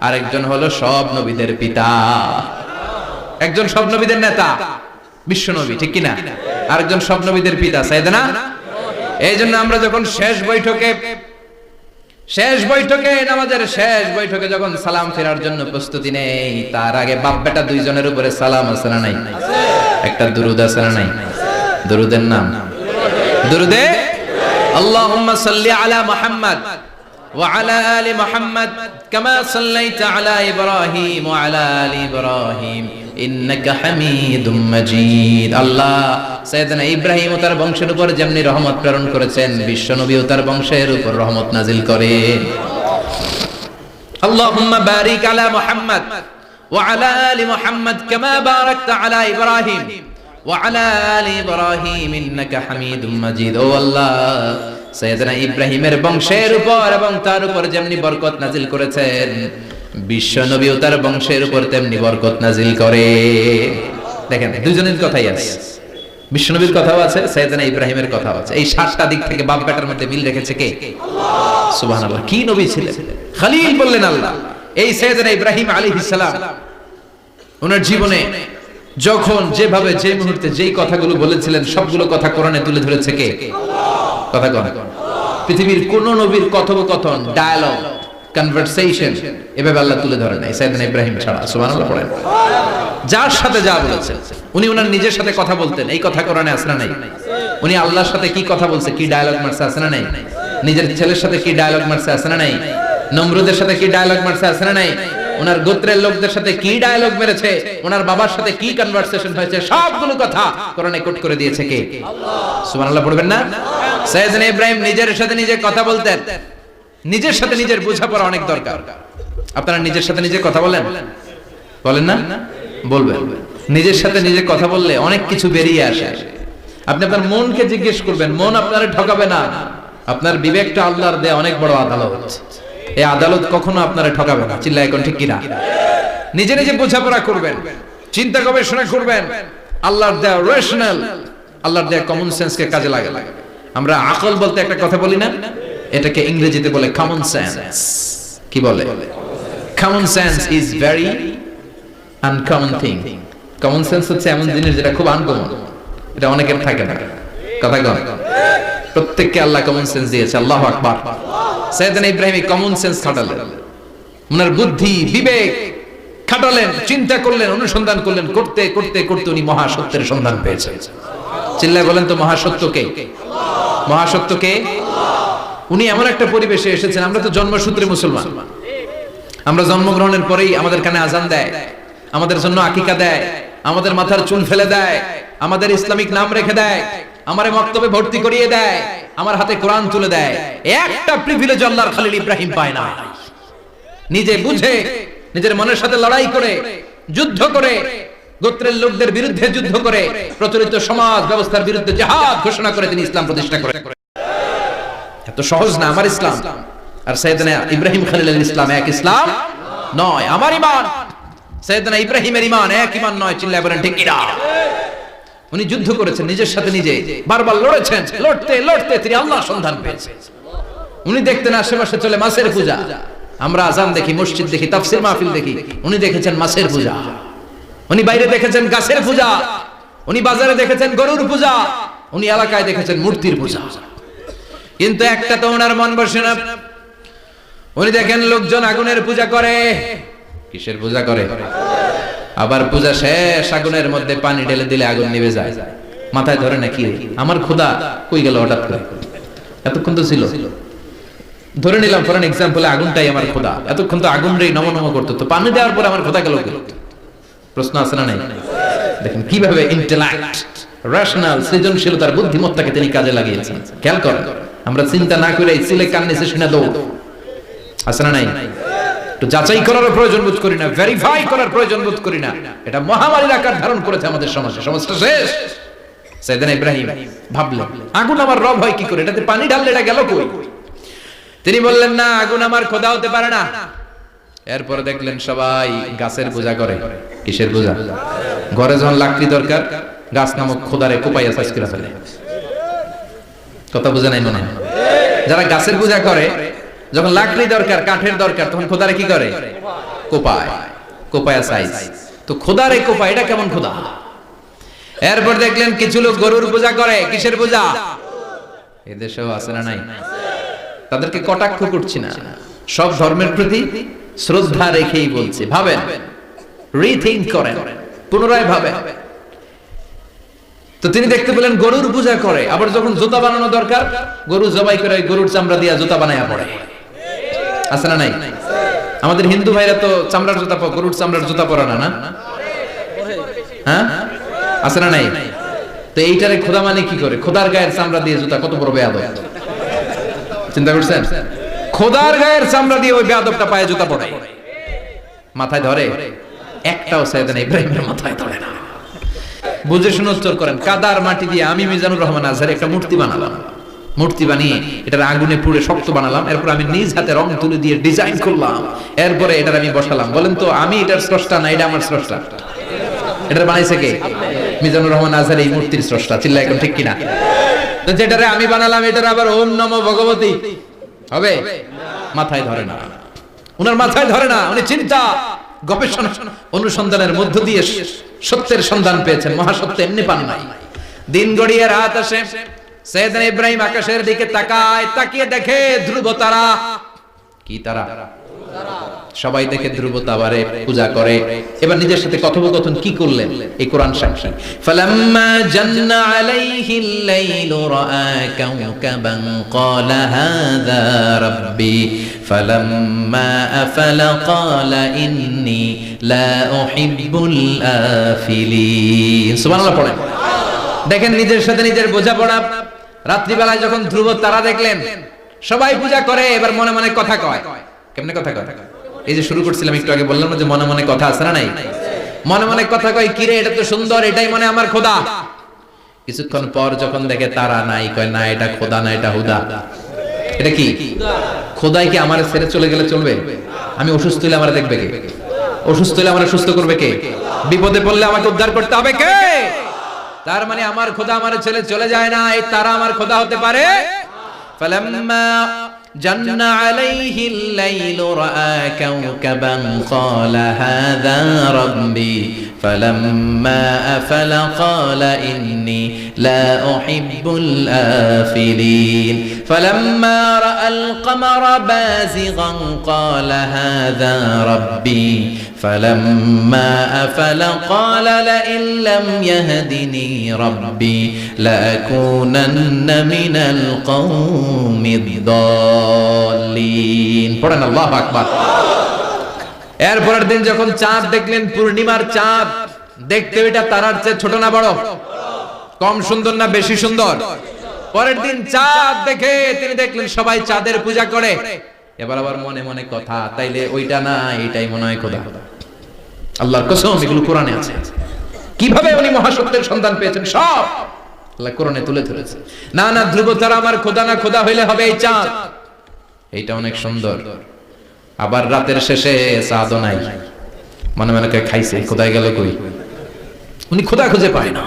আর একজন হলো সব নবীদের পিতা। একজন সব নবীদের নেতা বিশ্বনবী, ঠিক কিনা? আরেকজন সব নবীদের পিতা সাইয়েদনা। এই জন্য আমরা যখন শেষ বৈঠকে নামাজের শেষ বৈঠকে যখন সালাম ফেরার জন্য প্রস্তুতি নেই, তার আগে বাপ বেটা দুইজনের উপরে সালাম আছে না নাই? একটা দুরূদ আছে না নাই? দুরূদের নাম দুরূদে আল্লাহুম্মা সাল্লি আলা মুহাম্মদ ওয়া আলা আলি মুহাম্মদ কামা সাল্লাইতা আলা ইব্রাহিম ওয়া আলা আলি ইব্রাহিম ইন্নাকা হামিদুম মাজিদ। আল্লাহ সাইয়েদনা ইব্রাহিম ও তার বংশের উপর যেমনি রহমত প্রেরণ করেছেন, বিশ্বনবী ও তার বংশের উপর রহমত নাজিল করেন। আল্লাহুম্মা বারিক আলা মুহাম্মদ ওয়া আলা আলি মুহাম্মদ কামা বারাকতা আলা ইব্রাহিম ওয়া আলা আলি ইব্রাহিম ইন্নাকা হামিদুম মাজিদ। ও আল্লাহ, সাইয়েদনা ইব্রাহিমের বংশের উপর এবং তার উপর যেমনি বরকত নাজিল করেছেন, বিশ্বনবী ও তার বংশের উপর তেমনি বরকত নাজিল করে। দেখেন দুইজনের কথাই আছে, বিশ্বনবীর কথাও আছে, সাইয়েদনা ইব্রাহিমের কথাও আছে। এই 7টা দিক থেকে বাপ বেটার মধ্যে মিল রেখেছে কে? সুবহানাল্লাহ। কি নবী ছিলেন? খলিল বললেন আল্লাহ। এই সাইয়েদনা ইব্রাহিম আলাইহিস সালাম ওনার জীবনে যখন যেভাবে যে মুহূর্তে যেই কথাগুলো বলেছিলেন, সবগুলো কথা কোরআনে তুলে ধরেছে কে? কথা কোন? পৃথিবীর কোন নবীর কথোপকথন, ডায়ালগ, কনভারসেশন এভাবে আল্লাহ তুলে ধরে নাই সাইয়েদনা ইব্রাহিম ছাড়া। সুবহানাল্লাহ পড়েন। যার সাথে যা বলেছেন, উনি ওনার নিজের সাথে কথা বলতেন, এই কথা কোরআনে আছে না নাই? উনি আল্লাহর সাথে কি কথা বলছে, কি ডায়ালগ মারছে, আছে না নাই? নিজের ছেলের সাথে কি ডায়ালগ মারছে, আছে না নাই? নমরুদের সাথে কি ডায়ালগ মারছে, আছে না নাই? ওনার গোত্রের লোকদের সাথে কি ডায়ালগ মেরেছে, ওনার বাবার সাথে কি কনভারসেশন হয়েছে, সবগুলো কথা কোরআনে কোট করে দিয়েছে কে? সুবহানাল্লাহ পড়বেন না? সাইয়েদনা ইব্রাহিম নিজের সাথে নিজে কথা বলতেন। নিজের সাথে নিজের বোঝাপড়া অনেক দরকার। আপনারা নিজের সাথে নিজে কথা বলেন না? বলবেন। নিজের সাথে নিজে কথা বললে অনেক কিছু বেরিয়ে আসে। আপনি আপনার মনকে জিজ্ঞেস করবেন, মন আপনারে ঠকাবে না। আপনার বিবেকটা আল্লাহর দেয়া অনেক বড় আদালত, এই আদালত কখনো আপনারে ঠকাবে না। চিল্লায় এখন ঠিক কিনা? নিজে নিজে বোঝাপড়া করবেন, চিন্তা গবেষণা করবেন, আল্লাহর দেওয়া রেশনাল, আল্লাহর দেওয়া কমন সেন্সকে কাজে লাগাবেন। আমরা আকল বলতে একটা কথা বলি না, এটাকে ইংরেজিতে বলে কমন সেন্স। কি বলে? Common sense is very uncommon thing. Common sense হচ্ছে এমন জিনিস যেটা খুব আনকমন, এটা অনেকের থাকে না। কথা কন, প্রত্যেককে আল্লাহ কমন সেন্স দিয়েছে। আল্লাহু আকবার। সাইয়েদনা ইব্রাহিম কমন সেন্স খাটালেন, ওনার বুদ্ধি বিবেক খাটালেন, চিন্তা করলেন, অনুসন্ধান করলেন, করতে করতে করতে উনি মহাসত্যের সন্ধান পেয়েছেন। চিল্লায় বলেন তো মহাসত্য কে? মহাসত্য কে? উনি এমন একটা পরিবেশে এসেছেন, আমরা তো জন্মসূত্রে মুসলমান, আমরা জন্মগ্রহণের পরেই আমাদের কানে আজান দেয়, আমাদের জন্য আকিকা দেয়, আমাদের মাথার চুল ফেলে দেয়, আমাদের ইসলামিক নাম রেখে দেয়, আমারে মক্তবে ভর্তি করিয়ে দেয়, আমার হাতে কোরআন তুলে দেয়। একটা প্রিভিলেজ আল্লাহর খলিল ইব্রাহিম পায় না। নিজে বুঝে, নিজের মনের সাথে লড়াই করে, যুদ্ধ করে, গোত্রের লোকদের বিরুদ্ধে যুদ্ধ করে, প্রচলিত সমাজ ব্যবস্থার বিরুদ্ধে জিহাদ ঘোষণা করে তিনি ইসলাম প্রতিষ্ঠা করেন। এত সহজ না আমার ইসলাম আর সাইয়েদনা ইব্রাহিম খলিলের ইসলাম এক ইসলাম নয়। আমার ঈমান সাইয়েদনা ইব্রাহিমের ঈমান এক ঈমান নয়। চিল্লায় বলেন ঠিক কিনা? উনি যুদ্ধ করেছেন, নিজের সাথে নিজে বারবার লড়েছেন, লড়তে লড়তে তিনি আল্লাহর সন্ধান পেয়েছেন। উনি দেখতেন আশেপাশে চলে মাছের পূজা, আমরা আজান দেখি, মসজিদ দেখি, তাফসীর মাহফিল দেখি, উনি দেখেছেন মাছের পূজা। উনি বাইরে দেখেছেন গাছের পূজা, উনি বাজারে দেখেছেন গরুর পূজা, উনি এলাকায় দেখেছেন মূর্তির পূজা। কিন্তু একটা তো ওনার মন বসে না। উনি দেখেন লোকজন আগুনের পূজা করে। কিসের পূজা করে? আবার পূজা শেষ আগুনের মধ্যে পানি ঢেলে দিলে আগুন নিভে যায়। মাথায় ধরে নাকি আমার খোদা কই গেল হঠাৎ করে? এতক্ষণ তো ছিল। ধরে নিলাম ফর এক্সাম্পল আগুনটাই আমার খোদা, এতক্ষণ তো আগুন রে নম নম করতো, তো পানি দেওয়ার পর আমার খোদা গেল কি? প্রশ্ন আছে না নাই? দেখেন কিভাবে ইন্টেলেক্ট, রেশনাল, সৃজনশীলতার বুদ্ধিমত্তাকে তিনি কাজে লাগিয়েছেন। খেয়াল করেন, আমরা চিন্তা না করে সিলে কান নিচে শুনে দৌড়, আছে না নাই? তো যাচাই করার প্রয়োজন বোধ করি না, ভেরিফাই করার প্রয়োজন বোধ করি না। এটা মহামারীর আকার ধারণ করেছে আমাদের সমাজে, সমাজটা শেষ। সাইয়েদনা ইব্রাহিম ভাবলেন আগুন আমার রব হয় কি করে, এটাতে পানি ঢাললে এটা গেল কই? তিনি বললেন না, আগুন আমার খোদা হতে পারে না। এরপরে দেখলেন সবাই গাছের পূজা করে। কিসের পূজা? ঘরে যখন লাকড়ি দরকার, গাছ নামক খোদারে কোপাইয়া সাইজ করে ফেলে। কথা বুঝে নাই মনে হয়? যারা গাছের পূজা করে, যখন লাকড়ি দরকার, কাঠের দরকার, তখন খোদারে কি করে? কোপায়, কোপায়া সাইজ। তো খোদারে কোপায়, এটা কেমন খোদা? এরপর দেখলেন কিছু লোক গরুর পূজা করে। কিসের পূজা? এদেশেও আছে না নাই? তাদেরকে কটাক্ষ করছি না, সব ধর্মের প্রতি শ্রদ্ধা রেখেই বলছি। ভাবেন, রিথিঙ্ক করেন, পুনরায় ভাবেন। তো তিনি দেখতে পেলেন গরুর পূজা করে, আবার যখন জুতা বানানো দরকার, গরু জবাই করে গরুর চামড়া দিয়া জুতা বানায়া পড়ে। আছে না নাই? আমাদের হিন্দু ভাইরা তো চামড়ার জুতা, গরুর চামড়ার জুতা পরে না, না? হ্যাঁ, আছে না নাই? তো এইটারে খোদা মানে কি করে? খোদার গায়ের চামড়া দিয়ে জুতা, কত বড় বেয়াদব! চিন্তা করছেন? খোদার গায়ের চামড়া দিয়ে ওই বেয়াদবটা পায়ে জুতা পড়ে। মাথায় ধরে? একটাও সাইয়েদনা ইব্রাহিমের মাথায় ধরে না। বুঝে শুনে উত্তর করেন। কাদার মাটি দিয়ে আমি মিজানুর রহমান আজহার একটা মূর্তি বানালাম। মূর্তি বানিয়ে এটার আগুনে পুড়ে শক্ত বানালাম, এরপর আমি নিজ হাতে রং তুলে দিয়ে ডিজাইন করলাম, এরপরে এটার আমি বসালাম। বলেন তো আমি এটার স্রষ্টা না এটা আমার স্রষ্টা? এটা বানাইছে কে? মিজানুর রহমান আজহার এই মূর্তির স্রষ্টা। চিল্লা এখন ঠিক কিনা? তো যেটারে আমি বানালাম এটার আবার ওম নমো ভগবতী হবে? মাথায় ধরে না, উনার মাথায় ধরে না। উনি চিন্তা গবেষণা অনুসন্ধানের মধ্য দিয়ে সত্যের সন্ধান পেয়েছেন। মহাসত্য এমনি পান নাই। দিন গড়িয়ে রাত আসে, সাইয়েদনা ইব্রাহিম আকাশের দিকে তাকায়, তাকিয়ে দেখে ধ্রুব তারা। কি তারা? সবাই দেখে ধ্রুব তারারে পূজা করে। এবার নিজের সাথে কথোপকথন কি করলেন এই কোরআন সাক্ষী। ফালাম্মা জান্না আলাইহিল লাইলু রাআ কাওকাবান ক্বালা হাযা রাব্বি ফালাম্মা আফালা ক্বালা ইন্নী লা উহিব্বুল আফিলিন। সুবহানাল্লাহ পড়েন। দেখেন নিজের সাথে নিজের বোঝাপড়া। রাত্রিবেলায় যখন ধ্রুব তারা দেখলেন, সবাই পূজা করে, এবার মনে মনে কথা কয়। কেমনে কথা কয়? এই যে শুরু করছিলাম একটু আগে, বললাম যে মনে মনে কথা আছে না নাই? মনে মনে কথা কয়, কিরে এটা তো সুন্দর, এটাই মনে আমার খোদা। কিছুক্ষণ পর যখন দেখে তারা নাই, কয় না এটা খোদা না, এটা হুদা। এটা কি? খোদাই কি আমার ছেড়ে চলে গেলে চলবে? আমি অসুস্থ হলে আমার দেখবে কে? অসুস্থ হলে আমাকে সুস্থ করবে কে? বিপদে পড়লে আমাকে উদ্ধার করতে হবে কে? তার মানে আমার খোদা আমার ছেলে চলে যায় না, এই তারা আমার খোদা হতে পারে। ফালাম্মা জান্না আলাইহিল লাইলু রাআ কাওকাবান ক্বালা হাযা রাব্বি ফালাম্মা আফালা ক্বালা ইন্নী লা উহিব্বুল আফিলিন ফালাম্মা রাআল কমারা বাযিগান ক্বালা হাযা রাব্বি فلما أفل قال لئن لم يهدني ربي لأكونن من القوم الضالين পড়েন আল্লাহু আকবার। এরপরের দিন যখন চাঁদ দেখলেন, পূর্ণিমার চাঁদ, দেখতে এটা তারার চেয়ে ছোট না বড়? কম সুন্দর না বেশি সুন্দর? পরের দিন চাঁদ দেখে তিনি দেখলেন সবাই চাঁদের পূজা করে। এবার আবার মনে মনে কথা, তাইলে ওইটা না এইটাই মনে হয় খোদা। আল্লাহর কসম এগুলো কোরআনে আছে। কিভাবে উনি মহাসত্যের সন্ধান পেয়েছেন সব আল্লাহ কোরআনে তুলে ধরেছে। না না, ধ্রুব তারা আমার খোদা না, খোদা হইলে হবে এই চাঁদ। এইটা অনেক সুন্দর। আবার রাতের শেষে চাঁদও নাই, মনে মনে খাইছে খোদায় গেল কই? উনি খোদা খুঁজে পায় না,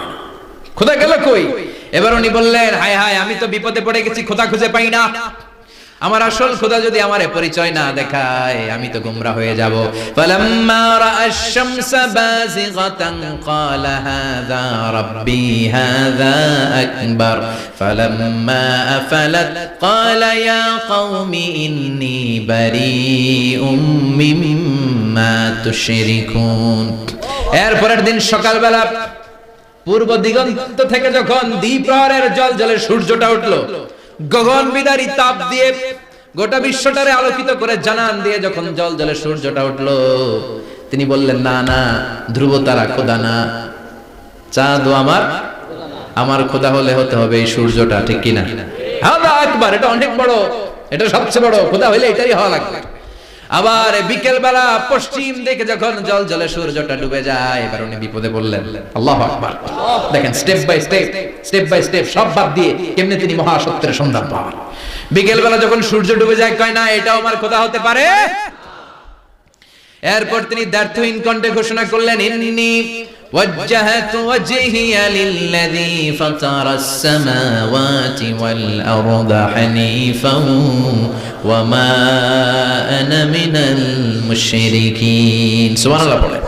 খোদা গেল কই? এবার উনি বললেন, হায় হায়, আমি তো বিপদে পড়ে গেছি, খোদা খুঁজে পাই না। আমার আসল খোদা যদি আমারে পরিচয় না দেখায় আমি তো গোমরা হয়ে যাব। ফালাম্মা রাআশ শামসা বাযিগাতান ক্বালা হাযা রাব্বি হাযা আকবার ফালাম্মা আফালাত ক্বালা ইয়া কওমি ইন্নী বারীউম মিম্মা তুশরিকুন। এরপরের দিন সকালবেলা পূর্ব দিগন্ত থেকে যখন দ্বিপ্রহরের জ্বলজ্বলে সূর্যটা উঠলো, গগন বিদারী তাপ দিয়ে গোটা বিশ্বটারে আলোকিত করে জানান দিয়ে যখন জ্বলজ্বলে সূর্যটা উঠলো, তিনি বললেন, না না, ধ্রুব তারা খোদা না, চাঁদ আমার খোদা হলে হতে হবে এই সূর্যটা, ঠিক কিনা? হাযা আকবার, এটা অনেক বড়, এটা সবচেয়ে বড়, খোদা হইলে এটাই হওয়া লাগবে। আবার বিকেল বেলা পশ্চিম দিকে যখন জ্বলজ্বলে সূর্যটা ডুবে যায়, এবার উনি বিপদে পড়লেন। আল্লাহু আকবার। দেখেন স্টেপ বাই স্টেপ সব বাদ দিয়ে কেমনে তিনি মহাসত্যের সন্ধান পান। বিকেল বেলা যখন সূর্য ডুবে যায়, কয় না এটাও আমার খোদা হতে পারে। এরপর তিনি দ্ব্যর্থহীন কণ্ঠে ঘোষণা করলেন, ইন্নী ওয়াজ্জাহতু ওয়াজহিয়া লিল্লাযী ফাতারাস সামাওয়াতি ওয়াল আরদা হানিফান ওয়া মা আনা মিনাল মুশরিকিন। সুবহানাল্লাহ পড়ে।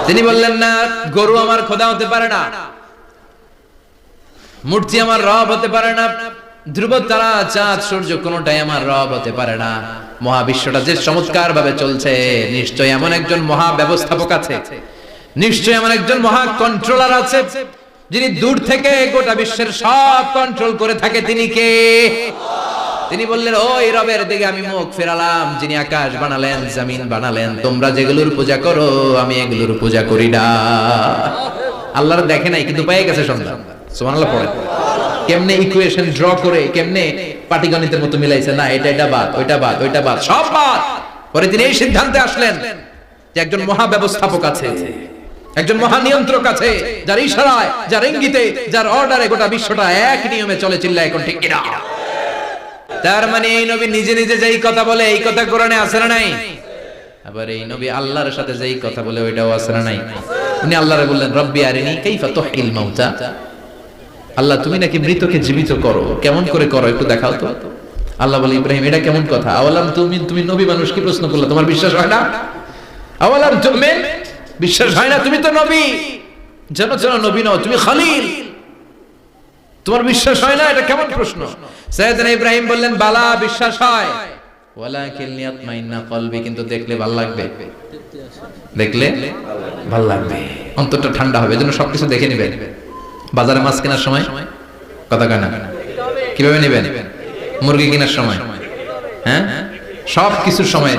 তিনি বললেন, না, গরু আমার খোদা হতে পারে না, মূর্তি আমার রব হতে পারে না, ধ্রুব তারা চাঁদ সূর্য কোনটাই আমার রব হতে পারে না। মহাবিশ্বটা যে চমৎকার ভাবে চলছে, নিশ্চয়ই এমন একজন মহা ব্যবস্থাপক আছে, নিশ্চয়ই এমন একজন মহা কন্ট্রোলার আছে, যিনি দূর থেকে গোটা বিশ্বের সব কন্ট্রোল করে থাকে। তিনি কে? তিনি বললেন, ওই রবের দিকে আমি মুখ ফেরালাম, যিনি আকাশ বানালেন, জমিন বানালেন। তোমরা যেগুলোর পূজা করো আমি এগুলোর পূজা করি না। আল্লাহর দেখে নাই কিন্তু পেয়ে গেছে সন্ধান। সুবহানাল্লাহ পড়ে। কেমনে ইকুয়েশন ড্র করে, কেমনে পাটিগণিতের মতো মিলাইছে, না এটা বাদ, ওইটা বাদ, ওইটা বাদ, সব বাদ। পরে তিনি এই সিদ্ধান্তে আসলেন যে একজন মহা ব্যবস্থাপক আছে, একজন মহা নিয়ন্ত্রক আছে, যার ইশারায়, যার ইঙ্গিতে, যার অর্ডারে গোটা বিশ্বটা এক নিয়মে চলে। চিল্লায় এখন ঠিক কিনা? তার মানে এই নবী নিজে নিজে যেই কথা বলে এই কথা কোরআনে আছে না নাই? আবার এই নবী আল্লাহর সাথে যেই কথা বলে ওইটাও আছে না নাই? উনি আল্লাহরে বললেন, রব্বি আরিনি কাইফা তুহিল মাউতা। আল্লাহ তুমি নাকি মৃতকে জীবিত করো, কেমন করে করো একটু দেখাও তো। আল্লাহ বলে, ইব্রাহিম এটা কেমন কথা? আওয়ালাম তুমি নবী মানুষ কি প্রশ্ন করলে, তোমার বিশ্বাস হয় না? আওয়ালাম তুমি বিশ্বাস হয় না? তুমি তো নবী, জানো নবী নও, তুমি খলিল, তোমার বিশ্বাস হয় না? এটা কেমন প্রশ্ন? সাইয়েদনা ইব্রাহিম বললেন, বালা, বিশ্বাস হয়, ওয়ালাকিন লিয়াতমাইন্না কলবি, কিন্তু দেখলে ভালো লাগবে, দেখলে ভালো লাগবে, অন্তরটা ঠান্ডা হবে, এজন্য সবকিছু দেখে নেবেন। বাজারে মাছ কেনার সময় কথা কয় না, কিভাবে নেবেন? মুরগি কেনার সময়, হ্যাঁ, সব কিছুর সময়,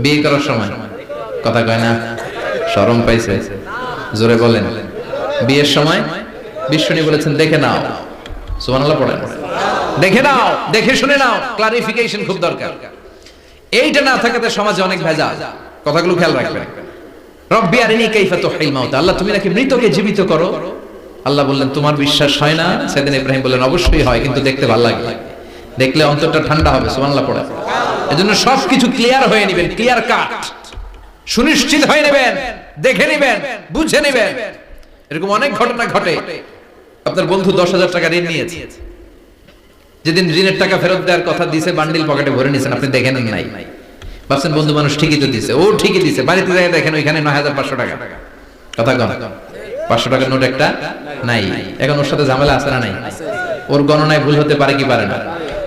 বিয়ে করার সময় কথা কয় না, শরম পাইছে, জোরে বলেন। বিয়ের সময় বিশ্বনী বলেছেন, দেখে নাও। সুবহানাল্লাহ পড়েন। দেখে নাও, দেখে শুনে নাও, ক্লারিফিকেশন খুব দরকার। এইটা না থাকাতে সমাজে অনেক ভেজাল। কথাগুলো খেয়াল রাখবেন। রব্বি আরিনি কাইফা তুহিল মাউতা, আল্লাহ তুমি নাকি মৃতকে জীবিত করো। আল্লাহ বললেন, তোমার বিশ্বাস হয় না? সাইয়েদনা ইব্রাহিম বললেন, অবশ্যই হয়, কিন্তু দেখতে ভালো লাগে, দেখলে অন্তরটা ঠান্ডা হবে। সুবহানাল্লাহ পড়ে। এজন্য সবকিছু ক্লিয়ার হয়ে নেবেন, ক্লিয়ার কাট। সুনিশ্চিত হয়ে নেবেন, দেখে নেবেন, বুঝে নেবেন। এরকম অনেক ঘটনা ঘটে। আপনার বন্ধু 10,000 টাকা ঋণ নিয়েছে, যেদিন ঋণের টাকা ফেরত দেওয়ার কথা দিয়েছে বান্ডিল পকেটে ভরে নিয়েছেন, আপনি দেখেন নাই, ভাবছেন বন্ধু মানুষ ঠিকই তো দিছে, ও ঠিকই দিছে, বাড়িতে যাই দেখেন ওইখানে 9,500 টাকা। কথা কম, 500 টাকার নোট একটা নাই। এখন ওর সাথে ঝামেলা আছে না নাই? ওর গণনায় ভুল হতে পারে কি পারে না?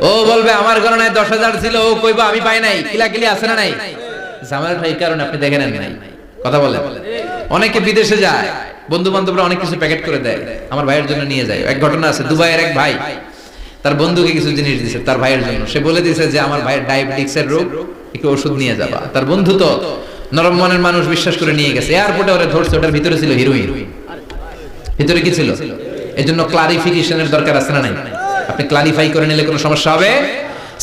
ও বলবে আমার গণনায় 10,000 ছিল, ও কইবা আমি পাই নাই, কিলাকিলি আছে না নাই? ঝামেলাটা এই কারণে আপনি দেখেন নাই। কথা বলেন। অনেকে বিদেশে যায়, বন্ধু বান্ধবরা অনেক কিছু প্যাকেট করে দেয়, আমার ভাইয়ের জন্য নিয়ে যায়। এক ঘটনা আছে, দুবাইয়ের এক ভাই তার বন্ধুকে কিছু জিনিস দিয়েছে তার ভাইয়ের জন্য। সে বলে দিয়েছে যে আমার ভাইয়ের ডায়াবেটিক্সের রোগ, একটু ওষুধ নিয়ে যাবা। তার বন্ধু তো নরম মনের মানুষ, বিশ্বাস করে নিয়ে গেছে। এয়ারপোর্টে ওরা ধরছে, ওটার ভিতরে ছিল হিরোইন। ভিতরে কি ছিল? এজন্য ক্লারিফিকেশনের দরকার আছে না নাই? আপনি ক্লারিফাই করে নিলে কোনো সমস্যা হবে?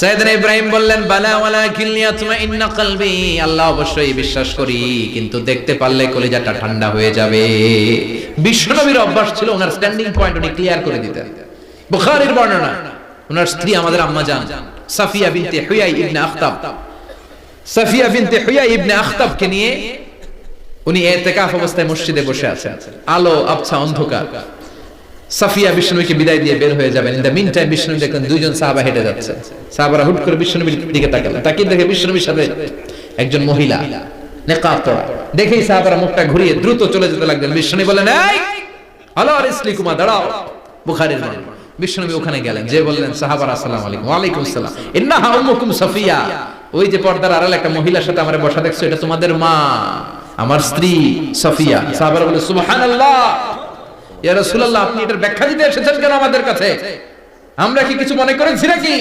সাইয়েদনা ইব্রাহিম বললেন বালা ওয়ালাকিন লিয়াতমাইন্না কলবি, আল্লাহ অবশ্যই বিশ্বাস করি, কিন্তু দেখতে পারলে কলিজাটা ঠান্ডা হয়ে যাবে। বিশ্বনবীর অভ্যাস ছিল ওনার স্ট্যান্ডিং পয়েন্ট উনি ক্লিয়ার করে দিতেন। বুখারীর বর্ণনা, ওনার স্ত্রী আমাদের আম্মা জান সাফিয়া বিনতে হুয়াই ইবনে আখতাব, সাফিয়া বিনতে হুয়াই ইবনে আখতাবকে নিয়ে উনি ইতিকাফ অবস্থায় মসজিদে বসে আছেন। আলো আবছা অন্ধকার। সাফিয়া বিষ্ণুকে বিদায় দিয়ে বের হয়ে যাবেন। In the mean time Vishnu দেখেন দুইজন সাহাবা হেঁটে যাচ্ছে। সাহাবারা হুট করে বিষ্ণুবীর দিকে তাকালেন, তাকিয়ে দেখে বিষ্ণুবীর সাথে একজন মহিলা নেকাব পরা। দেখেই সাহাবারা মুখটা ঘুরিয়ে দ্রুত চলে যেতে লাগলেন। বিষ্ণু বললেন এই আলা রিসলিকুমা, দাঁড়াও। বুখারীর বর্ণনা। বিষ্ণুবী ওখানে গেলেন, যে বললেন সাহাবারা আসসালামু আলাইকুম। ওয়া আলাইকুম আসসালাম। ইন্নাহা উম্মুকুম সাফিয়া, ওই যে পর্দার আড়ালে একটা মহিলার সাথে আমরা বসা দেখছো, এটা তোমাদের মা, আমার স্ত্রী সাফিয়া। সাহাবারা বলে সুবহানাল্লাহ, ইয়া রাসূলুল্লাহ, আপনি এটার ব্যাখ্যা দিতে এসেছেন কেন আমাদের কাছে? আমরা কি কিছু মনে করেছি নাকি?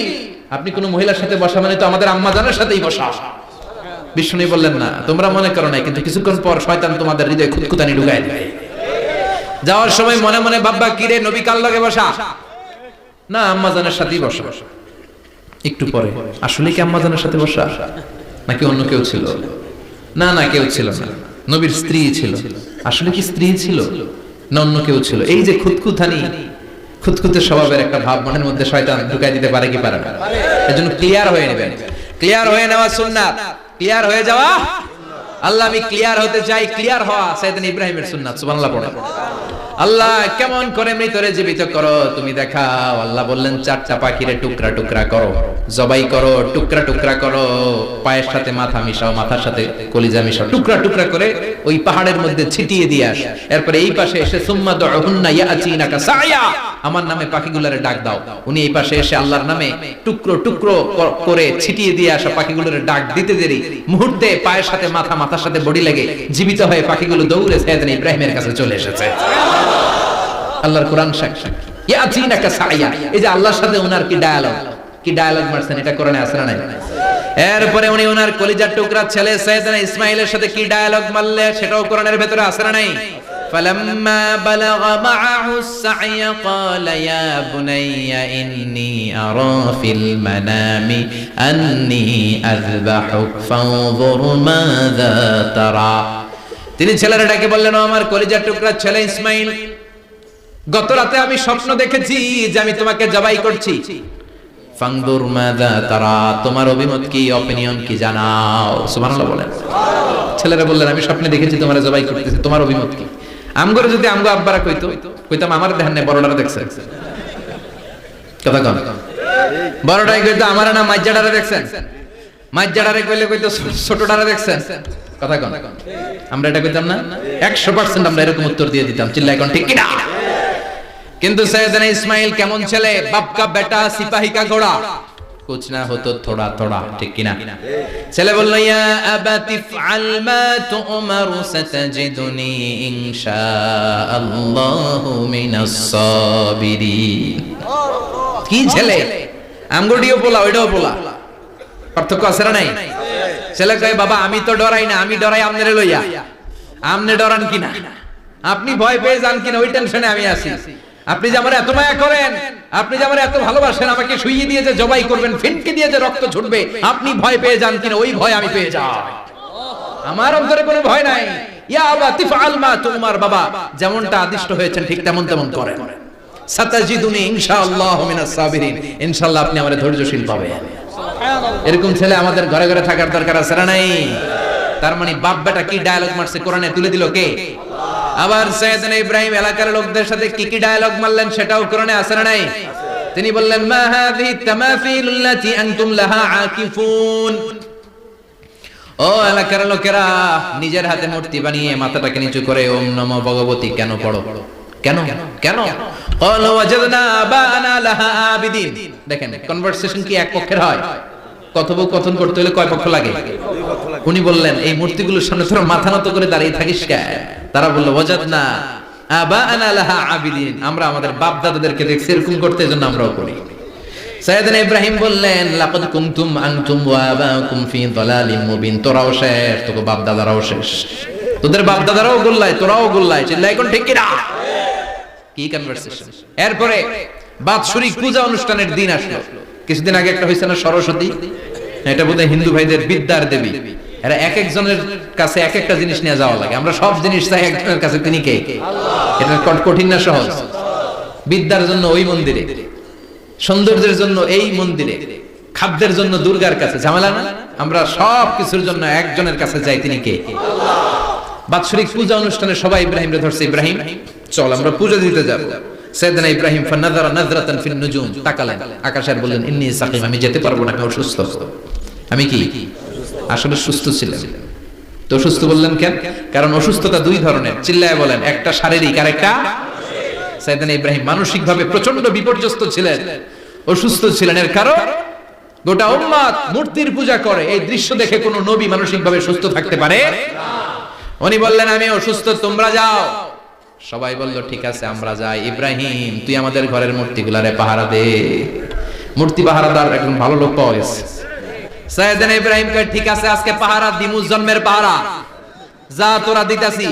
আপনি কোন মহিলার সাথে বসা মানে তো আমাদের আম্মা জানের সাথেই বসা। বিষ্ণু বললেন না, তোমরা মনে করো নাই, কিন্তু কিছুক্ষণ পর শয়তান তোমাদের হৃদয়ে খুঁতখুঁতানি ঢুকায় দেবে। যাওয়ার সময় মনে মনে ভাববা কি রে, নবী কার লগে বসা? না, আম্মা জানের সাথেই বসা। একটু পরে আসলে কি আম্মা জানের সাথে বসা নাকি অন্য কেউ ছিল? না না, কেউ ছিল না, নবীর স্ত্রী ছিল। আসলে কি স্ত্রী ছিল না অন্য কেউ ছিল? এই যে খুঁতখুঁতানি, খুঁতখুঁতে স্বভাবের একটা ভাব মনের মধ্যে শয়তান ঢুকাই দিতে পারে কি পারে না? এজন্য ক্লিয়ার হয়ে নেবেন। ক্লিয়ার হয়ে নেওয়া সুন্নাত, ক্লিয়ার হয়ে যাওয়া। আল্লাহ আমি ক্লিয়ার হতে চাই, ক্লিয়ার হওয়া সাইয়েদনা ইব্রাহিমের সুন্নাত। সুবহানাল্লাহ পড়ো। আল্লাহ কেমন করে মৃতরে জীবিত করো তুমি দেখাও। আল্লাহ বললেন 4টা পাখিরে টুকরা টুকরা করো, জবাই করো, টুকরা টুকরা করো, পায়ের সাথে মাথা মিশাও, মাথার সাথে কলিজা মিশাও, টুকরা টুকরা করে ওই পাহাড়ের মধ্যে ছিটিয়ে দিয়ে আস। এরপরে এই পাশে এসে সুম্মা দুহুন্না ইয়াতিনাকা সায়া, আমার নামে পাখিগুলোরে ডাক দাও। উনি এই পাশে এসে আল্লাহর নামে টুকরো টুকরো করে ছিটিয়ে দিয়ে আসা পাখিগুলোরে ডাক দিতে দেরি মুহূর্তে পায়ের সাথে মাথা, মাথার সাথে বডি লেগে জীবিত হয়ে পাখিগুলো দৌড়ে সাইয়েদনা ইব্রাহিমের কাছে চলে এসেছে। আল্লাহর কোরআন সাক্ষী, ইয়াতিনাকা সায়া। এই যে আল্লাহর সাথে ওনার কি ডায়ালগ মারছেন, এটা কোরআনে আছে না নাই? এরপরে উনি ওনার কলিজার টুকরা ছেলে সাইয়েদনা ইসমাঈলের সাথে কি ডায়ালগ মারলে, সেটাও কোরআনের ভেতরে আছে না নাই? فلما بلغ معه السعي قال يا بني إني أرى في المنام أني أذبحك فانظر ماذا ترى। তিনি ছেলেরা ডেকে বললেন, আমার কলিজার টুকরা ছেলে ইসমাঈল, গত রাতে আমি স্বপ্ন দেখেছি যে আমি তোমাকে জবাই করছি। ফানদুর মাযা তারা, তোমার অভিমত কি, অপিনিয়ন কি জানাও। সুবহানাল্লাহ বলেন। ছেলেরা বললেন আমি স্বপ্নে দেখেছি তোমারে জবাই করতেছি, তোমার অভিমত কি? আমগরে যদি আমগো আব্বারা কইতাম আমার দেখেন না, বড়ডারে দেখছেন। কথা কন, বড়ডাই কইতো আমার না মাইজাডারে দেখছেন, মাইজাডারে কইলে কইতো ছোটডারে দেখছেন। কথা কন, আমরা এটা কইতাম না? 100% আমরা এরকম উত্তর দিয়ে দিতাম। চিল্লায় কোন ঠিক কিনা? কিন্তু সৈয়দনা ইসমাইল কেমন ছেলে, বাপ কা বেটা সিপাহী কা ঘোড়া, কুছ না হতো থোড়া থোড়া, ঠিক কিনা? ছেলে বলল ইয়া আবাতি ফাল মা তুমারু সাতাজিদুনি ইনশাআল্লাহু মিনাস সাবিরিন। কি ছেলে, আমগোডিও পোলা ওইটাও পোলা, পার্থক্য আছে না নাই? ছেলে কয় বাবা আমি তো ডরাই না, আমি ডরাই আমনেরে লইয়া। আমনে ডরান কিনা, আপনি ভয় পেয়ে যান কিনা, ওই টেনশনে আমি আছি। আপনি যে আমার এত মায়া করেন, আপনি যে আমার এত ভালোবাসেন, আমাকে শুইয়ে দিয়ে যে জবাই করবেন, ফিনকে দিয়ে যে রক্ত ছুটবে, আপনি ভয় পেয়ে যান কিনা, ওই ভয় আমি পেয়ে যাই। আমার অন্তরে কোনো ভয় নাই। ইয়া আবাতি ফাআল মা তুমার, বাবা যেমনটা আদিষ্ট হয়েছেন ঠিক তেমন তেমন করেন। সাতাজিদুনি ইনশাআল্লাহু মিনাস সাবিরিন, ইনশাআল্লাহ আপনি আমারে ধৈর্যশীল পাবেন। সুবহানাল্লাহ। এরকম ছেলে আমাদের ঘরে ঘরে থাকার দরকার আছে না নাই? তার মানে বাপ বেটা কি ডায়ালগ মারছে কোরআনে তুলে দিল কে? আবার সাইয়েদনা ইব্রাহিম এলাকার লোকদের সাথে কি কি ডায়ালগ মারলেন সেটাও কোরআনে আছে না নাই? তিনি বললেন মা হাযিহি তামাসিলুল্লাতী আনতুম লাহা আকিফুন। ও এলাকার লোকেরা, নিজের হাতে মূর্তি বানিয়ে মাথাটাকে নিচু করে ওম নমো ভগবতী কেন পড়ো? কেন কেন? ক্বালু ওয়াজাদনা আবানা লাহা আবিদিন। দেখেন কনভারসেশন কি এক পক্ষের হয়? কথোপকথন করতে হলে কয় পক্ষ লাগে? উনি বললেন এই মূর্তিগুলোর সামনে তোরা মাথা নত করে দাঁড়িয়ে থাকিস কেন? তারা বলল ওয়াজাদনা আবানা লাহা আবিদিন, আমরা আমাদের বাপ দাদাদেরকে দেখছি এরকম করতে, এজন্য আমরাও করি। সাইয়েদনা ইব্রাহিম বললেন লাকাদ কুনতুম আনতুম ওয়া আবাকুম ফি দালালিম মুবিন। তোরাও শেষ, তোর বাপ দাদারাও শেষ, তোদের বাপ দাদারাও গোল্লায়, তোরাও গোল্লায়, চিল্লাই কোন ঠিক কিনা? কি কনভারসেশন! এরপরে বাৎসরিক পূজা অনুষ্ঠানের দিন আসলো। কিছুদিন আগে একটা হইছে না সরস্বতী, এটা বোধহয় হিন্দু ভাইদের বিদ্যার দেবী। এরা এক একজনের কাছে এক একটা জিনিস নিয়ে যাওয়া লাগে। আমরা সব জিনিস চাই একজনের কাছে, তিনি কে? এটা কঠিন না সহজ? বিদ্যার জন্য ওই মন্দিরে, সৌন্দর্যের জন্য এই মন্দিরে, খাদ্যের জন্য দুর্গার কাছে, ঝামেলা না? আমরা সব কিছুর জন্য একজনের কাছে যাই, তিনি কে? বাৎসরিক পূজা অনুষ্ঠানে সবাই ইব্রাহিমরে ধরছে, ইব্রাহিম চল আমরা পূজা দিতে যাব। সাইয়েদনা ইব্রাহিম ফানাযারা নাযরাতান ফিন নুজুম, তাকালেন আকাশে আর বললেন ইন্নী সাকিম, আমি যেতে পারবো না, আমি অসুস্থ। আমি কি আসলে সুস্থ ছিলাম তো? অসুস্থ বললেন কেন? কারণ অসুস্থতা দুই ধরনের, চিল্লায় বলেন, একটা শারীরিক আর একটা। সাইয়েদনা ইব্রাহিম মানসিকভাবে প্রচন্ড বিপর্যস্ত ছিলেন, অসুস্থ ছিলেন। এর কারণ গোটা উম্মত মূর্তির পূজা করে, এই দৃশ্য দেখে কোনো নবী মানসিকভাবে সুস্থ থাকতে পারে না। উনি বললেন আমি অসুস্থ, তোমরা যাও। সবাই বলল ঠিক আছে আমরা যাই। ইব্রাহিম তুই আমাদের ঘরের মূর্তিগুলারে পাহারা দে। মূর্তি পাহারাদার একজন ভালো লোক পাওয়া গেছে। সাইয়েদনা ইব্রাহিম কয় ঠিক আছে আজকে পাহারা দিমু, জন্মের পাহারা, যা তোরা দিতাছি,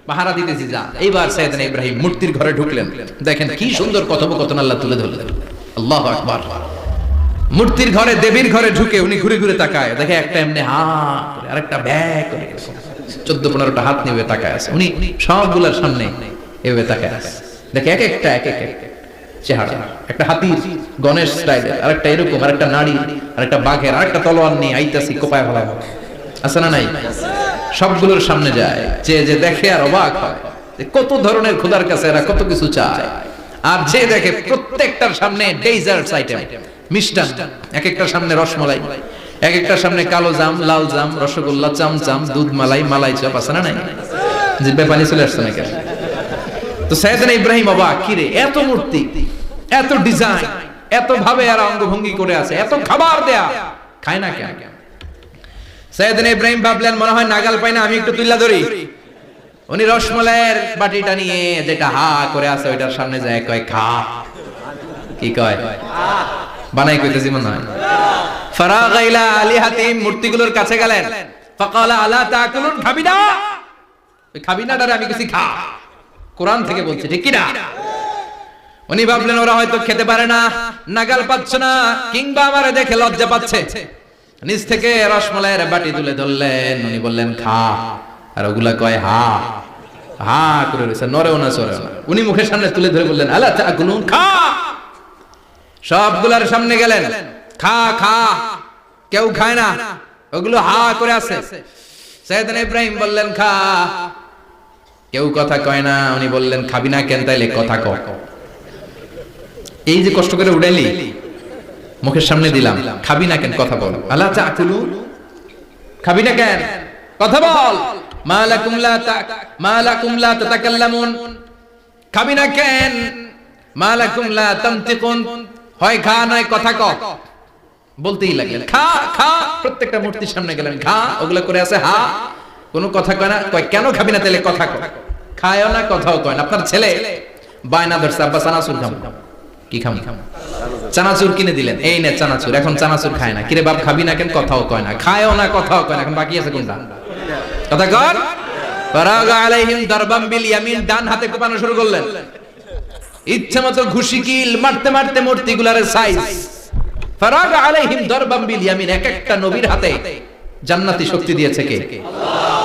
পাহারা দিতেছি যা। এইবার সাইয়েদনা ইব্রাহিম মূর্তির ঘরে ঢুকলেন। দেখেন কি সুন্দর কথোপকথন আল্লাহ তুলে ধরলেন। আল্লাহু আকবার। মূর্তির ঘরে, দেবীর ঘরে ঢুকে উনি ঘুরে ঘুরে তাকায়, দেখে একটা এমনি হা করে আরেকটা ব্যাগ করে 14-15টা হাত নিয়ে তাকায় আছে। উনি সবগুলোর সামনে এভাবে তাকায় আছে, দেখে এক একটা চেহারা, একটা হাতির গণেশ স্টাইলের, আরেকটা এরকম, আরেকটা নারী, আরেকটা বাঘের, আরেকটা তলোয়ার নিয়ে আইতাছি কোপায় ফেলা আছে না নাই? সবগুলোর সামনে যায়, যে দেখে আর অবাক হয় কত ধরনের খোদার কাছে এরা কত কিছু চায়। আর যে দেখে প্রত্যেকটার সামনে ডেজার্টস আইটেম, মিষ্টান্ন, এক একটার সামনে রসমালাই, এক একটার সামনে কালো জাম, লাল জাম, রসগোল্লা, চামচাম, দুধ মালাই, মালাই চপ, আছে না নাই? জিভে পানি চলে আসছে না কেন? তো সাইয়েদনা ইব্রাহিম অবাক, কি রে এত মূর্তি, এত ডিজাইন, এত ভাবে আর অঙ্গভঙ্গি করে আছে, এত খাবার দেয়া, খায় না কেন? সাইয়েদনা ইব্রাহিম ভাবলেন মনে হয় নাগাল পাই না, আমি একটু তুইলা ধরি। উনি রসমালাইয়ের বাটিটা নিয়ে যেটা হা করে আছে ওইটার সামনে যায়, কয় খা। কি কয়? বানাই কইতেছি মনে হয়। ফারাগা ইলা আলিহাতিম, মূর্তিগুলোর কাছে গেলেন। ফাকালা আলা তাকুলুন, খাবি না? ওই খাবি না ডারে আমি কিছু খা, কোরআন থেকে বলছে, ঠিক কি না? উনি ভাবলেন ওরা হয়তো খেতে পারে না, নাগাল পাচ্ছে না, কিংবা আমারে দেখে লজ্জা পাচ্ছে। নিজ থেকে রসমালাইয়ের বাটি তুলে ধরলেন। উনি বললেন খা, আর ওগুলা কয় হা হা করে রয়েছে, নরেও না চড়েও না। উনি মুখের সামনে তুলে ধরে বললেন আলা তাকুলুন, খা। সবগুলার সামনে গেলেন, খা খা, কেউ খায় না, ওগুলো হা করে আছে। সাইয়েদনা ইব্রাহিম বললেন খা, কেউ কথা কয় না। উনি বললেন খাবি না কেন? তাইলে কথা ক। এই যে কষ্ট করে উড়াইলি, মুখের সামনে দিলাম, খাবি না কেন? কথা বল। আলা তাকুলুন, খাবি না কেন? কথা বল। মা লাকুম লা তাতাকাল্লামুন, খাবি না কেন? মা লাকুম লা তামতিকুন, হয় খা নয় কথা ক। বলতেই লাগলেন খা খা, প্রত্যেকটা মূর্তির সামনে গেলেন, খা। ওগুলা করে আছে হা, কোনো কথা কয় না। কয় কেন খাবি না? তাহলে কথা ক। খায়ও না, কথাও কয় না। আপনার ছেলে বায়না ধরছে আব্বা চানাচুর খাবো। কি খাবো? চানাচুর কিনে দিলেন, এই নে চানাচুর। এখন চানাচুর খায় না। কিরে বাপ খাবি না কেন? কথাও কয় না, খায়ও না, কথাও কয় না। এখন বাকি আছে কোনটা? কথা কর। ফারাগা আলাইহিম দারবাম বিল ইয়ামিন, ডান হাতে কোপানো শুরু করলেন। ইচ্ছা মতো ঘুষি কিল মারতে মারতে মূর্তিগুলার সাইজ। ফারাগা আলাইহিম দারবাম বিল ইয়ামিন, এক একটা নবীর হাতে জান্নাতি শক্তি দিয়েছে কে? আল্লাহ।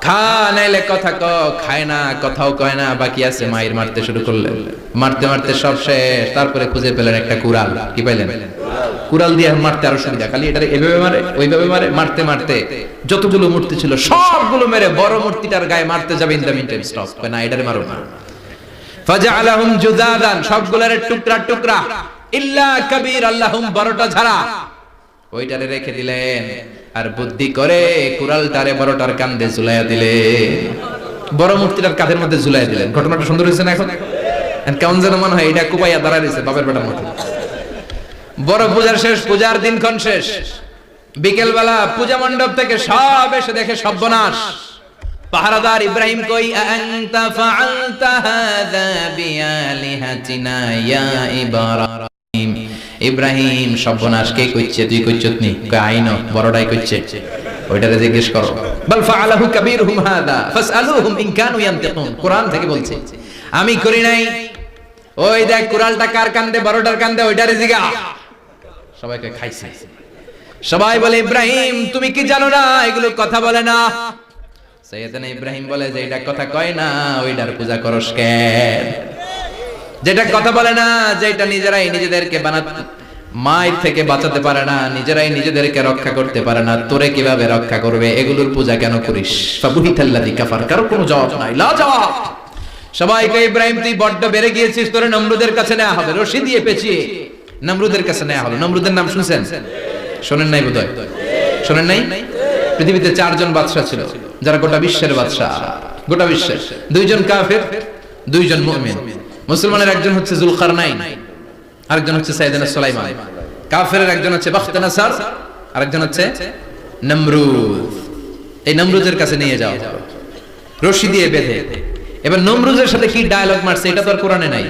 খা নাইলে কথা ক, খায় না, কথাও কয় না, বাকি আছে মায়ের। মারতে শুরু করলেন, মারতে মারতে সব শেষ। তারপরে খুঁজে পেলেন একটা কুড়াল। কি পাইলেন? কুড়াল দিয়ে মারতে আরো সুবিধা, খালি এটা এভাবে মারে ওইভাবে মারে, মারতে মারতে যতগুলো মূর্তি ছিল সবগুলো মেরে বড় মূর্তিটার গায়ে মারতে যাবে, in the mean time stop, না এটারে মারো না। ফাজআলাহুম জুদাদান, সবগুলোর টুকরা টুকরা, ইল্লা কাবীর আল্লাহুম, বড়টা ছাড়া ওইটারে রেখে দিলেন, আর বুদ্ধি করে কুড়ালটারে বড়টার কাঁধে ঝুলাইয়া দিলেন, বড় মূর্তিটার কাঁধের মধ্যে ঝুলাইয়া দিলেন। ঘটনাটা সুন্দর হয়েছে না? এখন কেমন যেন মনে হয় এটা কুপাইয়া দাঁড়া দিয়েছে বাপের বেটার মতো। বড় পূজার শেষ, পূজার দিনক্ষণ শেষ, বিকেল বেলা পূজা মণ্ডপ থেকে সব এসে দেখে সর্বনাশ। পাহারাদার ইব্রাহিম কই, আনতা ফাআলতা হাযা বিআলিহাতিনা ইয়া ইব্রাহিম, ইব্রাহিম সর্বনাশ কে কইছে? তুই কইছত নি? আইনো বড়টাই কইছে, ওইটারে জিজ্ঞেস করো। বাল ফাআলাহু কাবীরুহুম হাযা ফাসআলুহুম ইন কানু ইয়ানতিকুন, কোরআন থেকে বলছে, আমি করি নাই। ওই দেখ কুড়ালটা কার কান্দে, বড়টার কান্দে, ওইটারে জিগা। সবাইকে খাইছে। সবাই বলে, ইব্রাহিম তুমি কি জানো না এগুলো কথা বলে না? সাইয়েদনা ইব্রাহিম বলে যে এটা কথা কয় না, ওইটার পূজা করস কেন? যেটা কথা বলে না, যেটা নিজেরাই নিজেদেরকে মায়ের থেকে বাঁচাতে পারে না, নিজেরাই নিজেদেরকে রক্ষা করতে পারে না, তোরে কিভাবে রক্ষা করবে? এগুলোর পূজা কেন করিস? ফাবুহিতাল্লাযী কাফার, কারো কোনো জবাব নাই, লা জবাব। সবাইকে, ইব্রাহিম তুই বড্ড বেড়ে গিয়েছিস, তোরে নমরুদের কাছে নেওয়া হবে, রশি দিয়ে পেঁচিয়ে নমরুদের কাছে নেওয়া হলো। নমরুদের নাম শুনছেন? শোনেন নাই বোধহয়, শোনেন নাই? পৃথিবীতে 4 জন বাদশা ছিল, যারা গোটা বিশ্বের বাদশা, গোটা বিশ্বের। 2 জন কাফের, 2 জন মুমিন। মুসলমানের একজন হচ্ছে যুলকারনাইন, আরেকজন হচ্ছে সাইয়েদনা সুলাইমান। কাফেরের একজন হচ্ছে বাখতানাসার, আরেকজন হচ্ছে নমরুদ। এই নমরুদের কাছে নিয়ে যাও রশি দিয়ে বেঁধে। এবার নমরুদের সাথে কি ডায়লগ মারছে এটা তো আর কোরআনে নাই,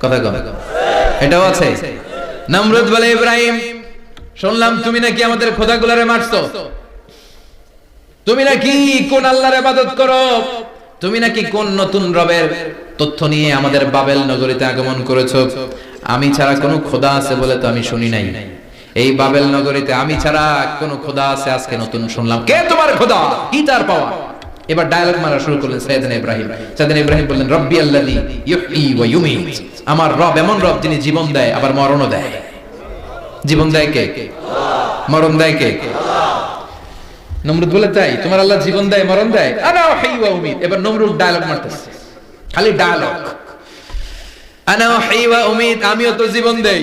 কথা কম, এটাও আছে। নমরুদ বলে, ইব্রাহিম শুনলাম তুমি নাকি আমাদের খোদাগুলারে মারছো, তুমি নাকি কোন আল্লাহর ইবাদত করো, তুমি নাকি কোন নতুন রবের তথ্য নিয়ে আমাদের বাবেল নগরীতে আগমন করেছো। আমি ছাড়া কোনো খোদা আছে বলে তো আমি শুনি নাই, এই বাবেল নগরীতে আমি ছাড়া কোনো খোদা আছে আজকে নতুন শুনলাম। কে তোমার খোদা? কি তার পাওয়া? এবার ডায়লগ মারা শুরু করলেন সাইয়েদনা ইব্রাহিম। সাইয়েদনা ইব্রাহিম বললেন, রব্বি আল্লাযী ইউহয়ী ওয়া ইউমীত, আমার রব এমন রব যিনি জীবন দেয় আবার মরণও দেয়। জীবন দেয় কে? মরণ দেয় কে? নমরুদ বলে, তাই তোমার আল্লাহ জীবন দেয় মরণ দেয়? আনা উহয়ী ওয়া উমীত। এবার নমরুদ ডায়লগ মারতেছে, খালি ডায়লগ, আনা উহয়ী ওয়া উমীত, আমিও তো জীবন দেই,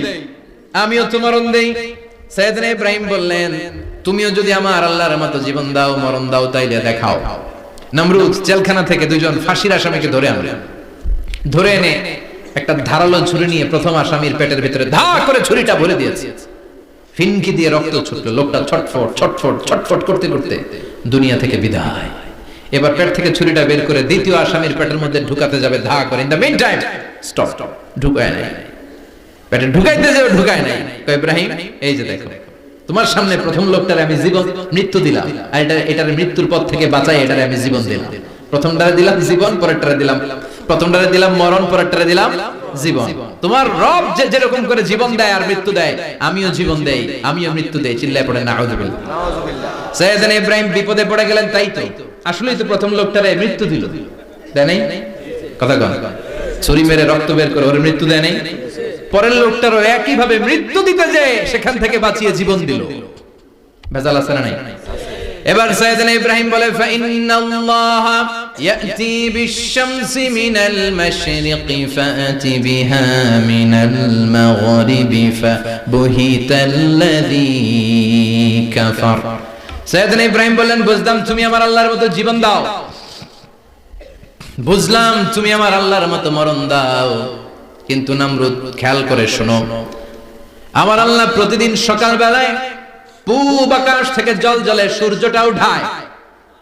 আমিও তো মরণ দেই। সাইয়েদনা ইব্রাহিম বললেন, তুমিও যদি আমার আল্লাহর মতো জীবন দাও মরণ দাও তাইলে দেখাও। নমরুদ জেলখানা থেকে 2 জন ফাঁসির আসামিকে ধরে আনলেন। ধরে এনে একটা ধারালো ছুরি নিয়ে প্রথম আসামির পেটের ভিতরে ধা করে ছুরিটা ভরে দিয়েছে। ফিনকি দিয়ে রক্ত ছুটলো, লোকটা ছটফট ছটফট ছটফট করতে করতে দুনিয়া থেকে বিদায়। এবার পেট থেকে ছুরিটা বের করে দ্বিতীয় আসামির পেটের মধ্যে ঢুকাতে যাবে ধা করে। In the mean time stop, ঢুকায় নাই, পেটে ঢুকাইতে যাবে ঢুকায় নাই। কয়, ইব্রাহিম এই যে দেখো, তোমার সামনে প্রথম লোকটারে আমি জীবন মৃত্যু দিলাম, আর এটার মৃত্যুর পথ থেকে বাঁচাই এটারে আমি জীবন দিলাম। প্রথমটারে দিলাম জীবন, পরেরটারে দিলাম, প্রথমটারে দিলাম মরণ, পরেরটারে দিলাম জীবন। তোমার রব যে যেরকম করে জীবন দেয় আর মৃত্যু দেয়, আমিও জীবন দেই আমিও মৃত্যু দেই। চিল্লায় পড়ে নাউযুবিল্লাহ। সাইয়েদনা ইব্রাহিম বিপদে পড়ে গেলেন। তাই তো, আসলেই তো প্রথম লোকটারে মৃত্যু দিল, দেয় নাই? কথা কন, ছুরি মেরে রক্ত বের করে ওর মৃত্যু দেয় নাই? পরের লোকটারও একই ভাবে মৃত্যু দিতে যে সেখান থেকে বাঁচিয়ে জীবন দিল। ভেজাল আছে না নাই? এবার সাইয়েদনা ইব্রাহিম বলে, ফাইন্নাল্লাহা ইয়াতি বিশ-শামসি মিনাল মাশরিকি ফাআতি বিহা মিনাল মাগরিবি ফাবুহিতাল্লাযী কাফার। সাইয়েদনা ইব্রাহিম বললেন, বুঝলাম তুমি আমার আল্লাহর মতো জীবন দাও, বুঝলাম তুমি আমার আল্লাহর মতো মরণ দাও, কিন্তু নমরুদ খেয়াল করে শোনো, আমার আল্লাহ প্রতিদিন সকাল বেলায় পূব আকাশ থেকে জল জলে সূর্যটা উঠায়।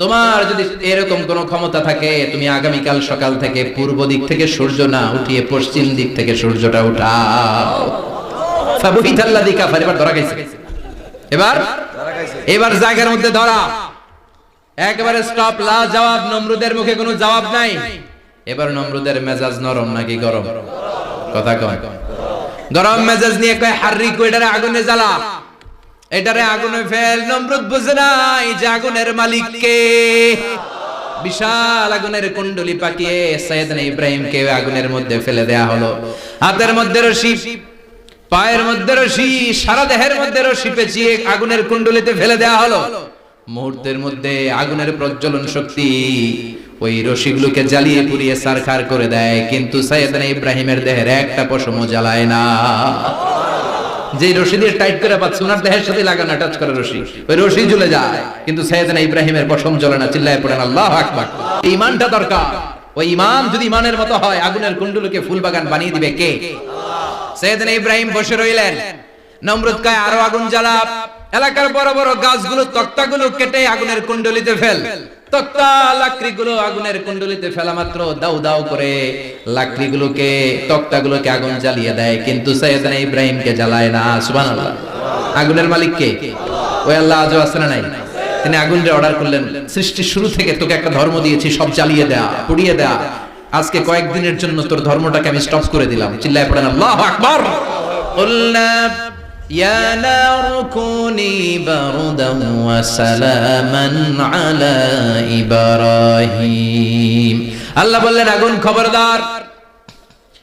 তোমার যদি এরকম কোন ক্ষমতা থাকে, তুমি আগামীকাল সকাল থেকে পূর্ব দিক থেকে সূর্য না উঠিয়ে পশ্চিম দিক থেকে সূর্যটা উঠাও। ফাবুহিতাল্লাযী কাফার। এবার ধরা গেছে, এবার জায়গার মধ্যে ধরা, একেবারে স্টপ, লা জবাব। নমরুদের মুখে কোনো জবাব নাই। এবার নমরুদের মেজাজ নরম নাকি গরম? কথা কয়। গরম মেজাজ নিয়ে কয়, হাররিকু, এটারে আগুনে জ্বালা, এটারে আগুনে ফেল। নমরুদ বুঝে নাই যে আগুনের মালিক কে। বিশাল আগুনের কুণ্ডলি পাকিয়ে সাইয়েদনা ইব্রাহিমকে আগুনের মধ্যে ফেলে দেয়া হলো। হাতের মধ্যে রশি, পায়ের মধ্যে রশি, সারা দেহের মধ্যে রশি পেঁচিয়ে আগুনের কুণ্ডলিতে ফেলে দেওয়া হলো। মুহূর্তের মধ্যে আগুনের প্রজ্বলন শক্তি ওই রশিগুলোকে জ্বালিয়ে পুড়িয়ে ছারখার করে দেয়, কিন্তু সাইয়েদনা ইব্রাহিমের দেহের একটা পশমও জ্বালায় না। যে রশি দিয়ে টাইট করে পাচ্ছে, ওনার দেহের সাথে লাগানো টাচ করে রশি, ওই রশি জ্বলে যায়, কিন্তু সাইয়েদনা ইব্রাহিমের পশম জ্বলে না। চিল্লায় পড়েন আল্লাহু আকবার। ঈমানটা দরকার। ওই ঈমান যদি ঈমানের মতো হয়, আগুনের কুণ্ডলকে ফুলবাগান বানিয়ে দিবে কে? সাইয়েদনা ইব্রাহিম বসে রইলেন। নমরুদ কয় আরো আগুন জ্বালা, এলাকার বড় বড় গাছগুলো তক্তাগুলো কেটে আগুনের কুণ্ডলিতে ফেল। তক্তা লাকড়িগুলো আগুনের কুণ্ডলিতে ফেলা মাত্র দাউ দাউ করে লাকড়িগুলোকে তক্তাগুলোকে আগুন জ্বালিয়ে দেয়, কিন্তু সাইয়েদনা ইব্রাহিমকে জ্বালায় না। সুবহানাল্লাহ। আগুনের মালিক কে? ওই আল্লাহ আজও আছে না নাই? তিনি আগুনরে অর্ডার করলেন, সৃষ্টির শুরু থেকে তোকে একটা ধর্ম দিয়েছি, সব জ্বালিয়ে দেয়া, পুড়িয়ে দেয়া, আজকে কয়েকদিনের জন্য তোর ধর্মটাকে আমি স্টপ করে দিলাম। চিল্লায় পড়েন আল্লাহু আকবার। কুলনা ইয়া নারু কুনি বারদান ওয়া সালামান আলা ইব্রাহিম। আল্লাহ বললেন আগুন খবরদার,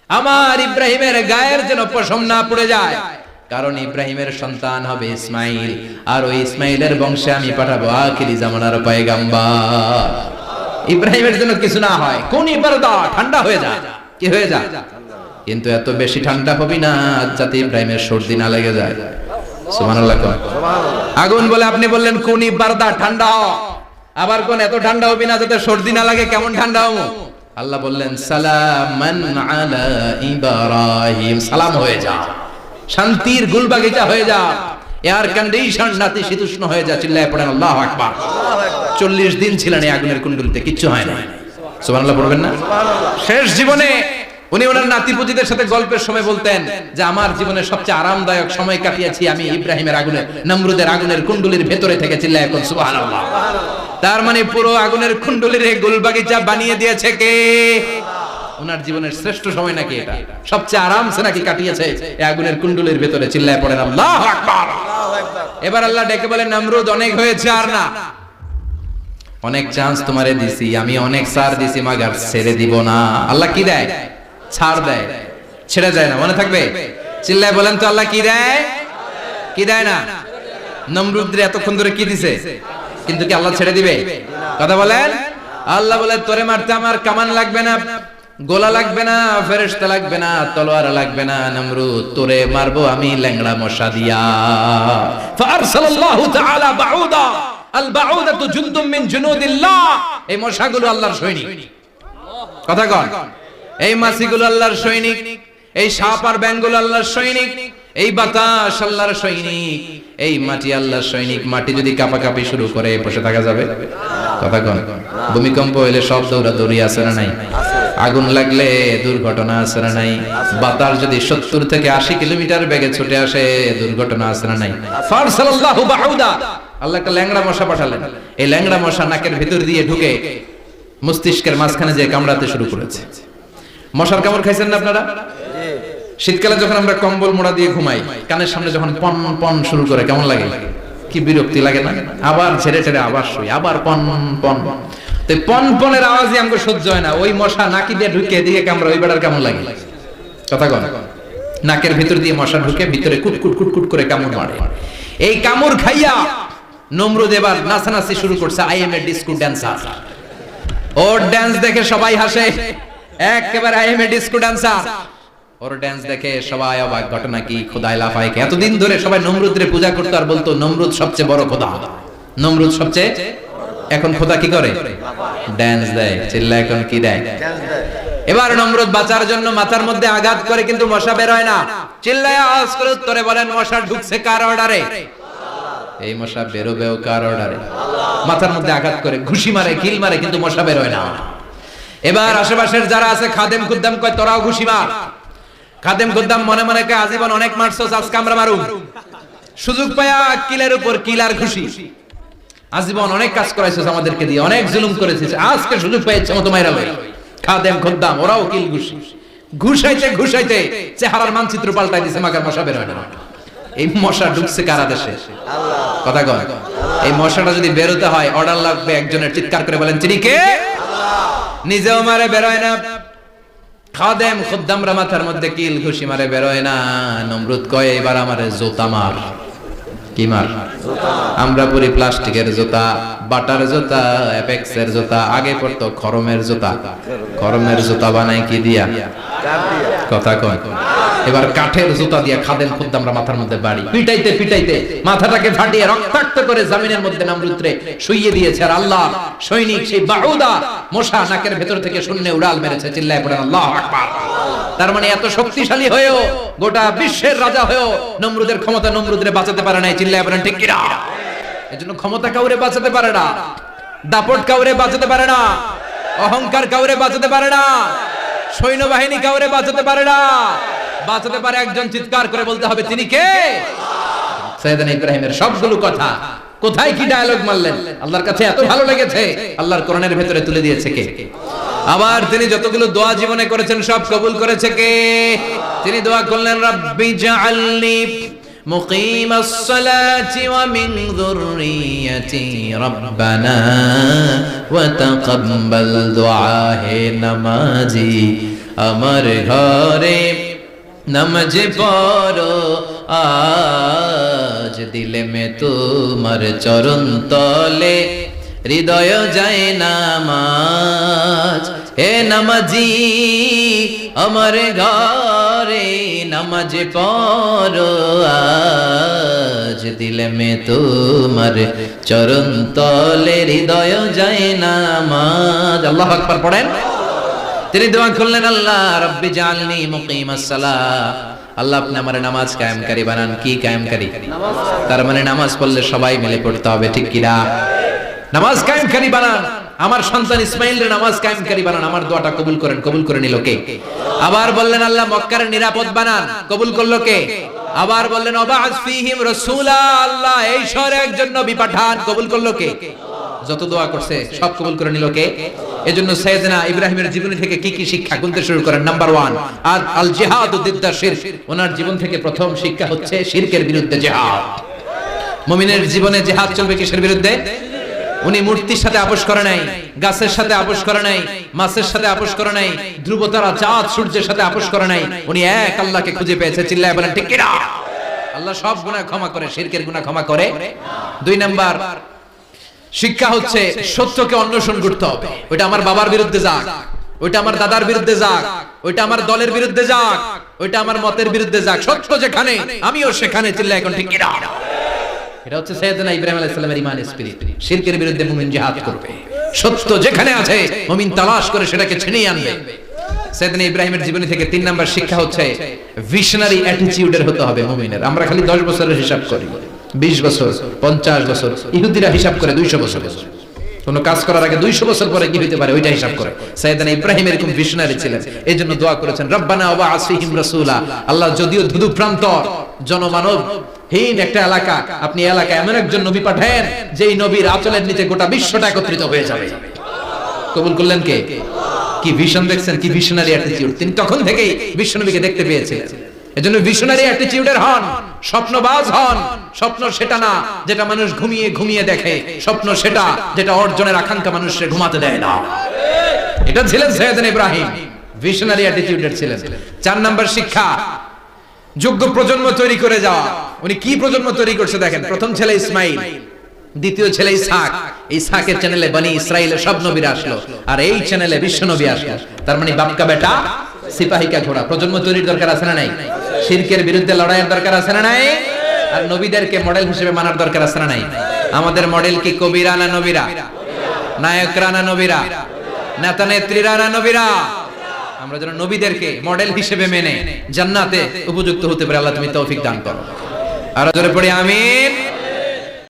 আমার ইব্রাহিমের গায়ের যেন পশম না পুড়ে যায়, কারণ ইব্রাহিমের সন্তান হবে ইসমাইল, আর ওই ইসমাইলের বংশে আমি পাঠাবো আখিরি জামানার পয়গম্বর। ইব্রাহিমের জন্য কিছু না হয়, কোন ইবারদা ঠান্ডা হয়ে যায়, কি হয়ে যায়, কিন্তু এত বেশি ঠান্ডা হবি না যাতে ইব্রাহিমের সর্দি না লেগে যায়। সুবহানাল্লাহ। আগুন বলে আপনি বললেন কোন ইবারদা ঠান্ডা হ, আবার কোন এত ঠান্ডা হবি না যাতে সর্দি না লাগে, কেমন ঠান্ডা হবো? আল্লাহ বললেন সালামান আলা ইব্রাহিম, সালাম হয়ে যা, শান্তির গুলবাগিচা হয়ে যা, এয়ার কন্ডিশন নাতিশীতোষ্ণ হয়ে যা। চিল্লায় পড়েন আল্লাহু আকবার। 40 দিন ছিলেন এই আগুনের কুণ্ডলিতে, কিচ্ছু হয় না। সুবহানাল্লাহ পড়বেন না? শেষ জীবনে উনি ওনার নাতিপুতিদের সাথে গল্পের সময় বলতেন যে আমার জীবনের সবচেয়ে আরামদায়ক সময় কাটিয়েছি আমি ইব্রাহিমের আগুনের, নমরুদের আগুনের কুণ্ডলির ভেতরে থেকে। চিল্লায় এখন সুবহানাল্লাহ। তার মানে পুরো আগুনের কুণ্ডলির গুলবাগিচা বানিয়ে দিয়েছে কে? ওনার জীবনের শ্রেষ্ঠ সময় নাকি এটা, সবচেয়ে আরামসে নাকি কাটিয়েছে এই আগুনের কুণ্ডলির ভেতরে। চিল্লায় পড়েন আল্লাহু আকবার। এবার আল্লাহ ডেকে বলেন নমরুদ অনেক হয়েছে, আর না, অনেক চান্স তোমারে দিছি আমি, অনেক ছাড় দিছি, মাগার ছেড়ে দিব না। আল্লাহ কি দেয়? ছাড় দেয়, ছেড়ে যায় না। মনে থাকবে? চিল্লায় বলেন তো আল্লাহ কি দেয়? কি দেয় না? নমরুদরে এতক্ষণ ধরে কি দিছে, কিন্তু কি আল্লাহ ছেড়ে দিবে? কথা বলেন। আল্লাহ বলে তোরে মারতে আমার কামান লাগবে না, গোলা লাগবে না, ফেরেশতা লাগবে না, তলোয়ার লাগবে না, নমরুদ তোরে মারবো আমি ল্যাংড়া মশা দিয়া। ফারসালাল্লাহু তাআলা বাউদা, আল বাউদাতু জুনদুম মিন জুনুদিল্লাহ। এই মশাগুলো আল্লাহর সৈনিক। কথা কন। এই মাছিগুলো আল্লাহর সৈনিক, এই সাপ আর ব্যাঙগুলো আল্লাহর সৈনিক, এই বাতাস আল্লাহর সৈনিক, এই মাটি আল্লাহর সৈনিক। মাটি যদি কাঁপাকাঁপি শুরু করে বসে থাকা যাবে? কথা কন। ভূমিকম্প হলে সব দৌড়াদৌড়ি আছে না নাই? আগুন লাগলে দুর্ঘটনা আছে না নাই? বাতাস যদি 70 থেকে 80 কিলোমিটার বেগে ছুটে আসে দুর্ঘটনা আছে না নাই? ফারসালাল্লাহু বাউদা, আল্লাহ একটা ল্যাংড়া মশা পাঠালেন। এই ল্যাংড়া মশা নাকের ভিতর দিয়ে ঢুকে মস্তিষ্কের মাঝখানে যে কামড়াতে শুরু করেছে। মশার কামড় খাইছেন না আপনারা? শীতকালে যখন আমরা কম্বল মোড়া দিয়ে ঘুমাই, কানের সামনে যখন পন পন শুরু করে কেমন লাগে? কি বিরক্তি লাগে না? আবার ছেড়ে ছেড়ে আবার শুই, আবার পন পন। তো পন পনের আওয়াজই আমাকে সহ্য হয় না। ওই মশা নাকি দিয়ে ঢুকে দিয়ে কামড়া, ওই বেড়ার কেমন লাগে? কথা কন। নাকের ভিতর দিয়ে মশা ঢুকে ভিতরে কুটকুট কুটকুট করে কামড় মারে। এই কামড় খাইয়া নমরুদ এবার নাচানাচি শুরু করছে। I M A disco dancer. Or dance দেখে সবাই হাসে, একেবারে I M A disco dancer. Or dance দেখে সবাই অবাক। ঘটনা কি? খোদাই লাফায়। এতদিন ধরে সবাই নমরুদরে পূজা করতো আর বলতো নমরুদ সবচেয়ে বড় খোদা, নমরুদ সবচেয়ে। এখন খোদা কি করে? ড্যান্স দেয়। চিল্লা এখন কি দেয়? এবার নমরুদ বাঁচার জন্য মাথার মধ্যে আঘাত করে, কিন্তু মশা বের হয় না। চিল্লায় আওয়াজ করে উত্তরে বলেন মশা ঢুকছে কার অর্ডারে? এই মশা বেরোবেও কার অর্ডারে? মাথার মধ্যে আঘাত করে ঘুষি মারে, কিল মারে, কিন্তু মশা বের হয় না। এবার আশেপাশের যারা আছে খাদেম খুদ্দাম কয় তোরাও ঘুষি মার। খাদেম খুদ্দাম মনে মনে কয় আজীবন অনেক মারছস, আজকে আমরা মারুম। সুযোগ পায়া কিলের উপর কিলার খুশি। আজীবন অনেক কাজ করাইছস আমাদেরকে দিয়ে, অনেক জুলুম করেছিস, আজকে সুযোগ পেয়েছে মতো মাইরা লই। খাদেম খুদ্দাম ওরাও কিল ঘুষি। ঘুষাইতে ঘুষাইতে চেহারার মানচিত্র পাল্টাই দিছে, মাকার মশা বের হয় না। এই মশা ঢুকছে কারা দেশে? কথা কয়। এই মশাটা যদি বেরোতে হয় অর্ডার লাগবে একজনের। চিৎকার করে বলেন তিনি কে? নিজেও মারে বের হয় না, খাদেম খুদ্দামরা মাথার মধ্যে কিল ঘুষি মারে, বেরোয় না। নমরুদ কয় এবার আমারে জুতা মার। কি মার? আমরা পরি প্লাস্টিকের জুতা, বাটার জুতা, অ্যাপেক্সের জুতা, আগে পড়তো খরমের জুতা। খরমের জুতা বানায় কি দিয়া? কথা কয়। এবার কাঠের জুতা দিয়া খাদেম খুদ্দামরা মাথার মধ্যে বাড়ি, পিটাইতে পিটাইতে মাথাটাকে ফাটিয়ে রক্তাক্ত করে জমিনের মধ্যে নমরুদরে শুইয়ে দিয়েছে। আর আল্লাহ সৈনিক সেই বাহুদা মশা নাকের ভেতর থেকে শূন্যে উড়াল মেরেছে। চিল্লায় পড়েন আল্লাহু আকবার। তার মানে এত শক্তিশালী হয়েও, গোটা বিশ্বের রাজা হয়েও নমরুদের ক্ষমতা নমরুদরে বাঁচাতে পারে নাই। চিল্লায় পড়েন ঠিক কিনা? এজন্য ক্ষমতা কাউরে বাঁচাতে পারে না, দাপট কাউরে বাঁচাতে পারে না, অহংকার কাউরে বাঁচাতে পারে না, সৈন্যবাহিনী কাউরে বাঁচাতে পারে না। বাঁচাতে পারে একজন, চিৎকার করে বলতে হবে তিনি কে? সাইয়েদনা ইব্রাহিমের সবগুলো কথা কোথায় কি ডায়লগ মারলেন, আল্লাহর কাছে এত ভালো লেগেছে, আল্লাহর কোরআনের ভেতরে তুলে দিয়েছে কে? আবার তিনি যতগুলো দোয়া জীবনে করেছেন সব কবুল করেছে কে? তিনি দোয়া করলেন রাব্বি জাআলনি মুকিমাস সালাতি ওয়া মিন যুররিয়াতি রাব্বানা ওয়া তাকাব্বাল দুআ। হে নামাজি আমার ঘরে নামাজ পড়ো আজ, দিলে মে তোমার চরণ তলে হৃদয় যায় নামাজ। হে নামাজি আমার ঘরে নামাজ পড়ো আজ, দিলে মে তোমার চরণ তলে হৃদয় যায় নামাজ। আল্লাহু আকবার পড়েন। তিনি দোয়া করলেন আল্লাহ রাব্বি জাআলনি মুকিমাস সালাহ, আল্লাহ আপনি আমার নামাজ কায়েমকারী বানান। কি কায়েমকারী? তার মানে নামাজ পড়লে সবাই মিলে পড়তে হবে, ঠিক কি না? নামাজ কায়েমকারী বানান। আমার সন্তান ইসমাইলের নামাজ কায়েমকারী বানান। আমার দোয়াটা কবুল করেন। কবুল করে নিল কে? আবার বললেন আল্লাহ মক্কার নিরাপদ বানান। কবুল করলো কে? আবার বললেন ওয়াবা'আস ফীহিম রাসূলা, আল্লাহ এই শহরে একজন নবী পাঠান। কবুল করলো কে? যত দোয়া করছে সব কবুল করে নিল কে? এজন্য সাইয়েদনা ইব্রাহিমের জীবনী থেকে কি কি শিক্ষা গুনতে শুরু করেন। নাম্বার 1 আল জিহাদু দিদ্দা শিরক। ওনার জীবন থেকে প্রথম শিক্ষা হচ্ছে শিরকের বিরুদ্ধে জিহাদ। মুমিনের জীবনে জিহাদ চলবে কিসের বিরুদ্ধে? উনি মূর্তির সাথে আপোষ করে নাই, গাছের সাথে আপোষ করে নাই, মাছের সাথে আপোষ করে নাই, ধ্রুবতারা চাঁদ সূর্যের সাথে আপোষ করে নাই। উনি এক আল্লাহকে খুঁজে পেয়েছে। চিল্লায় বলেন ঠিক কিনা? আল্লাহ সব গুনাহ ক্ষমা করে, শিরকের গুনাহ ক্ষমা করে। 2 নাম্বার শিক্ষা হচ্ছে সত্যকে অন্বেষণ করতে হবে। ওইটা আমার বাবার বিরুদ্ধে যাক, ওইটা আমার দাদার বিরুদ্ধে যাক, ওইটা আমার দলের বিরুদ্ধে যাক, ওইটা আমার মতের বিরুদ্ধে যাক, সত্য যেখানে আমিও সেখানে। চিল্লায় এখন ঠিক কিনা? এটা হচ্ছে সাইয়েদনা ইব্রাহিম আলাইহিস সালামের ঈমান স্পিরিট। শিরকের বিরুদ্ধে মুমিন জিহাদ করবে। সত্য যেখানে আছে মুমিন তালাশ করে সেটাকে ছিনিয়ে আনবে। সাইয়েদনা ইব্রাহিমের জীবনী থেকে 3 নাম্বার শিক্ষা হচ্ছে ভিশনারি অ্যাটিটিউডের হতে হবে মুমিনের। আমরা খালি 10 বছরের হিসাব করি, 20 বছর, 50 বছর। ইহুদিরা হিসাব করে 200 বছর। কোন কাজ করার আগে 200 বছর পরে কি হইতে পারে ওইটা হিসাব করে। সাইয়েদনা ইব্রাহিম এরকম ভিশনারি ছিলেন। এজন্য দোয়া করেছেন রব্বানা ওয়াবা'আস ফীহিম রাসূলা, আল্লাহ যদিও ধুধু প্রান্তর জনমানব হীন একটা এলাকা, আপনি এলাকায় এমন একজন নবী পাঠান যেই নবীর আঁচলের নিচে গোটা বিশ্বটা একত্রিত হয়ে যাবে। কবুল করলেন কে? কি ভিশন দেখছেন, কি ভিশনারি অ্যাটিটিউড। তিনি তখন থেকেই বিশ্বনবীকে দেখতে পেয়েছিলেন। এজন্য ভিশনারি অ্যাটিটিউডের হন, স্বপ্নবাজ হন। স্বপ্ন সেটা না যেটা মানুষ ঘুমিয়ে ঘুমিয়ে দেখে, স্বপ্ন সেটা যেটা অর্জনের আকাঙ্ক্ষা মানুষকে ঘুমাতে দেয় না। এটা ছিলেন সাইয়েদনা ইব্রাহিম, ভিশনারি অ্যাটিটিউডের ছিলেন। 4 নাম্বার শিক্ষা যোগ্য প্রজন্ম তৈরি করে যাওয়া। উনি কি প্রজন্ম তৈরি করছে দেখেন। প্রথম ছেলে ইসমাইল, দ্বিতীয় ছেলে ইসহাক। ইসহাকের চ্যানেলে বনি ইসরাইলের সব নবীরা আসলো, আর এই চ্যানেলে বিশ্ব নবী আসলো। তার মানে বাপকা বেটা সিপাহিকা ঘোড়া। প্রজন্ম তৈরির দরকার আছে না নাই? শিরকের বিরুদ্ধে লড়াইয়ের দরকার আছে না নাই? আর নবীদেরকে মডেল হিসেবে মানার দরকার আছে না নাই? আমাদের মডেল কি কবিরা না নবীরা? নায়করা না নবীরা? নেতা নেত্রীরা না নবীরা? আমরা যেন নবীদেরকে মডেল হিসেবে মেনে জান্নাতে উপযুক্ত হতে পারি। আল্লাহ তুমি তৌফিক দান করো। আর জোরে পড়ি আমিন।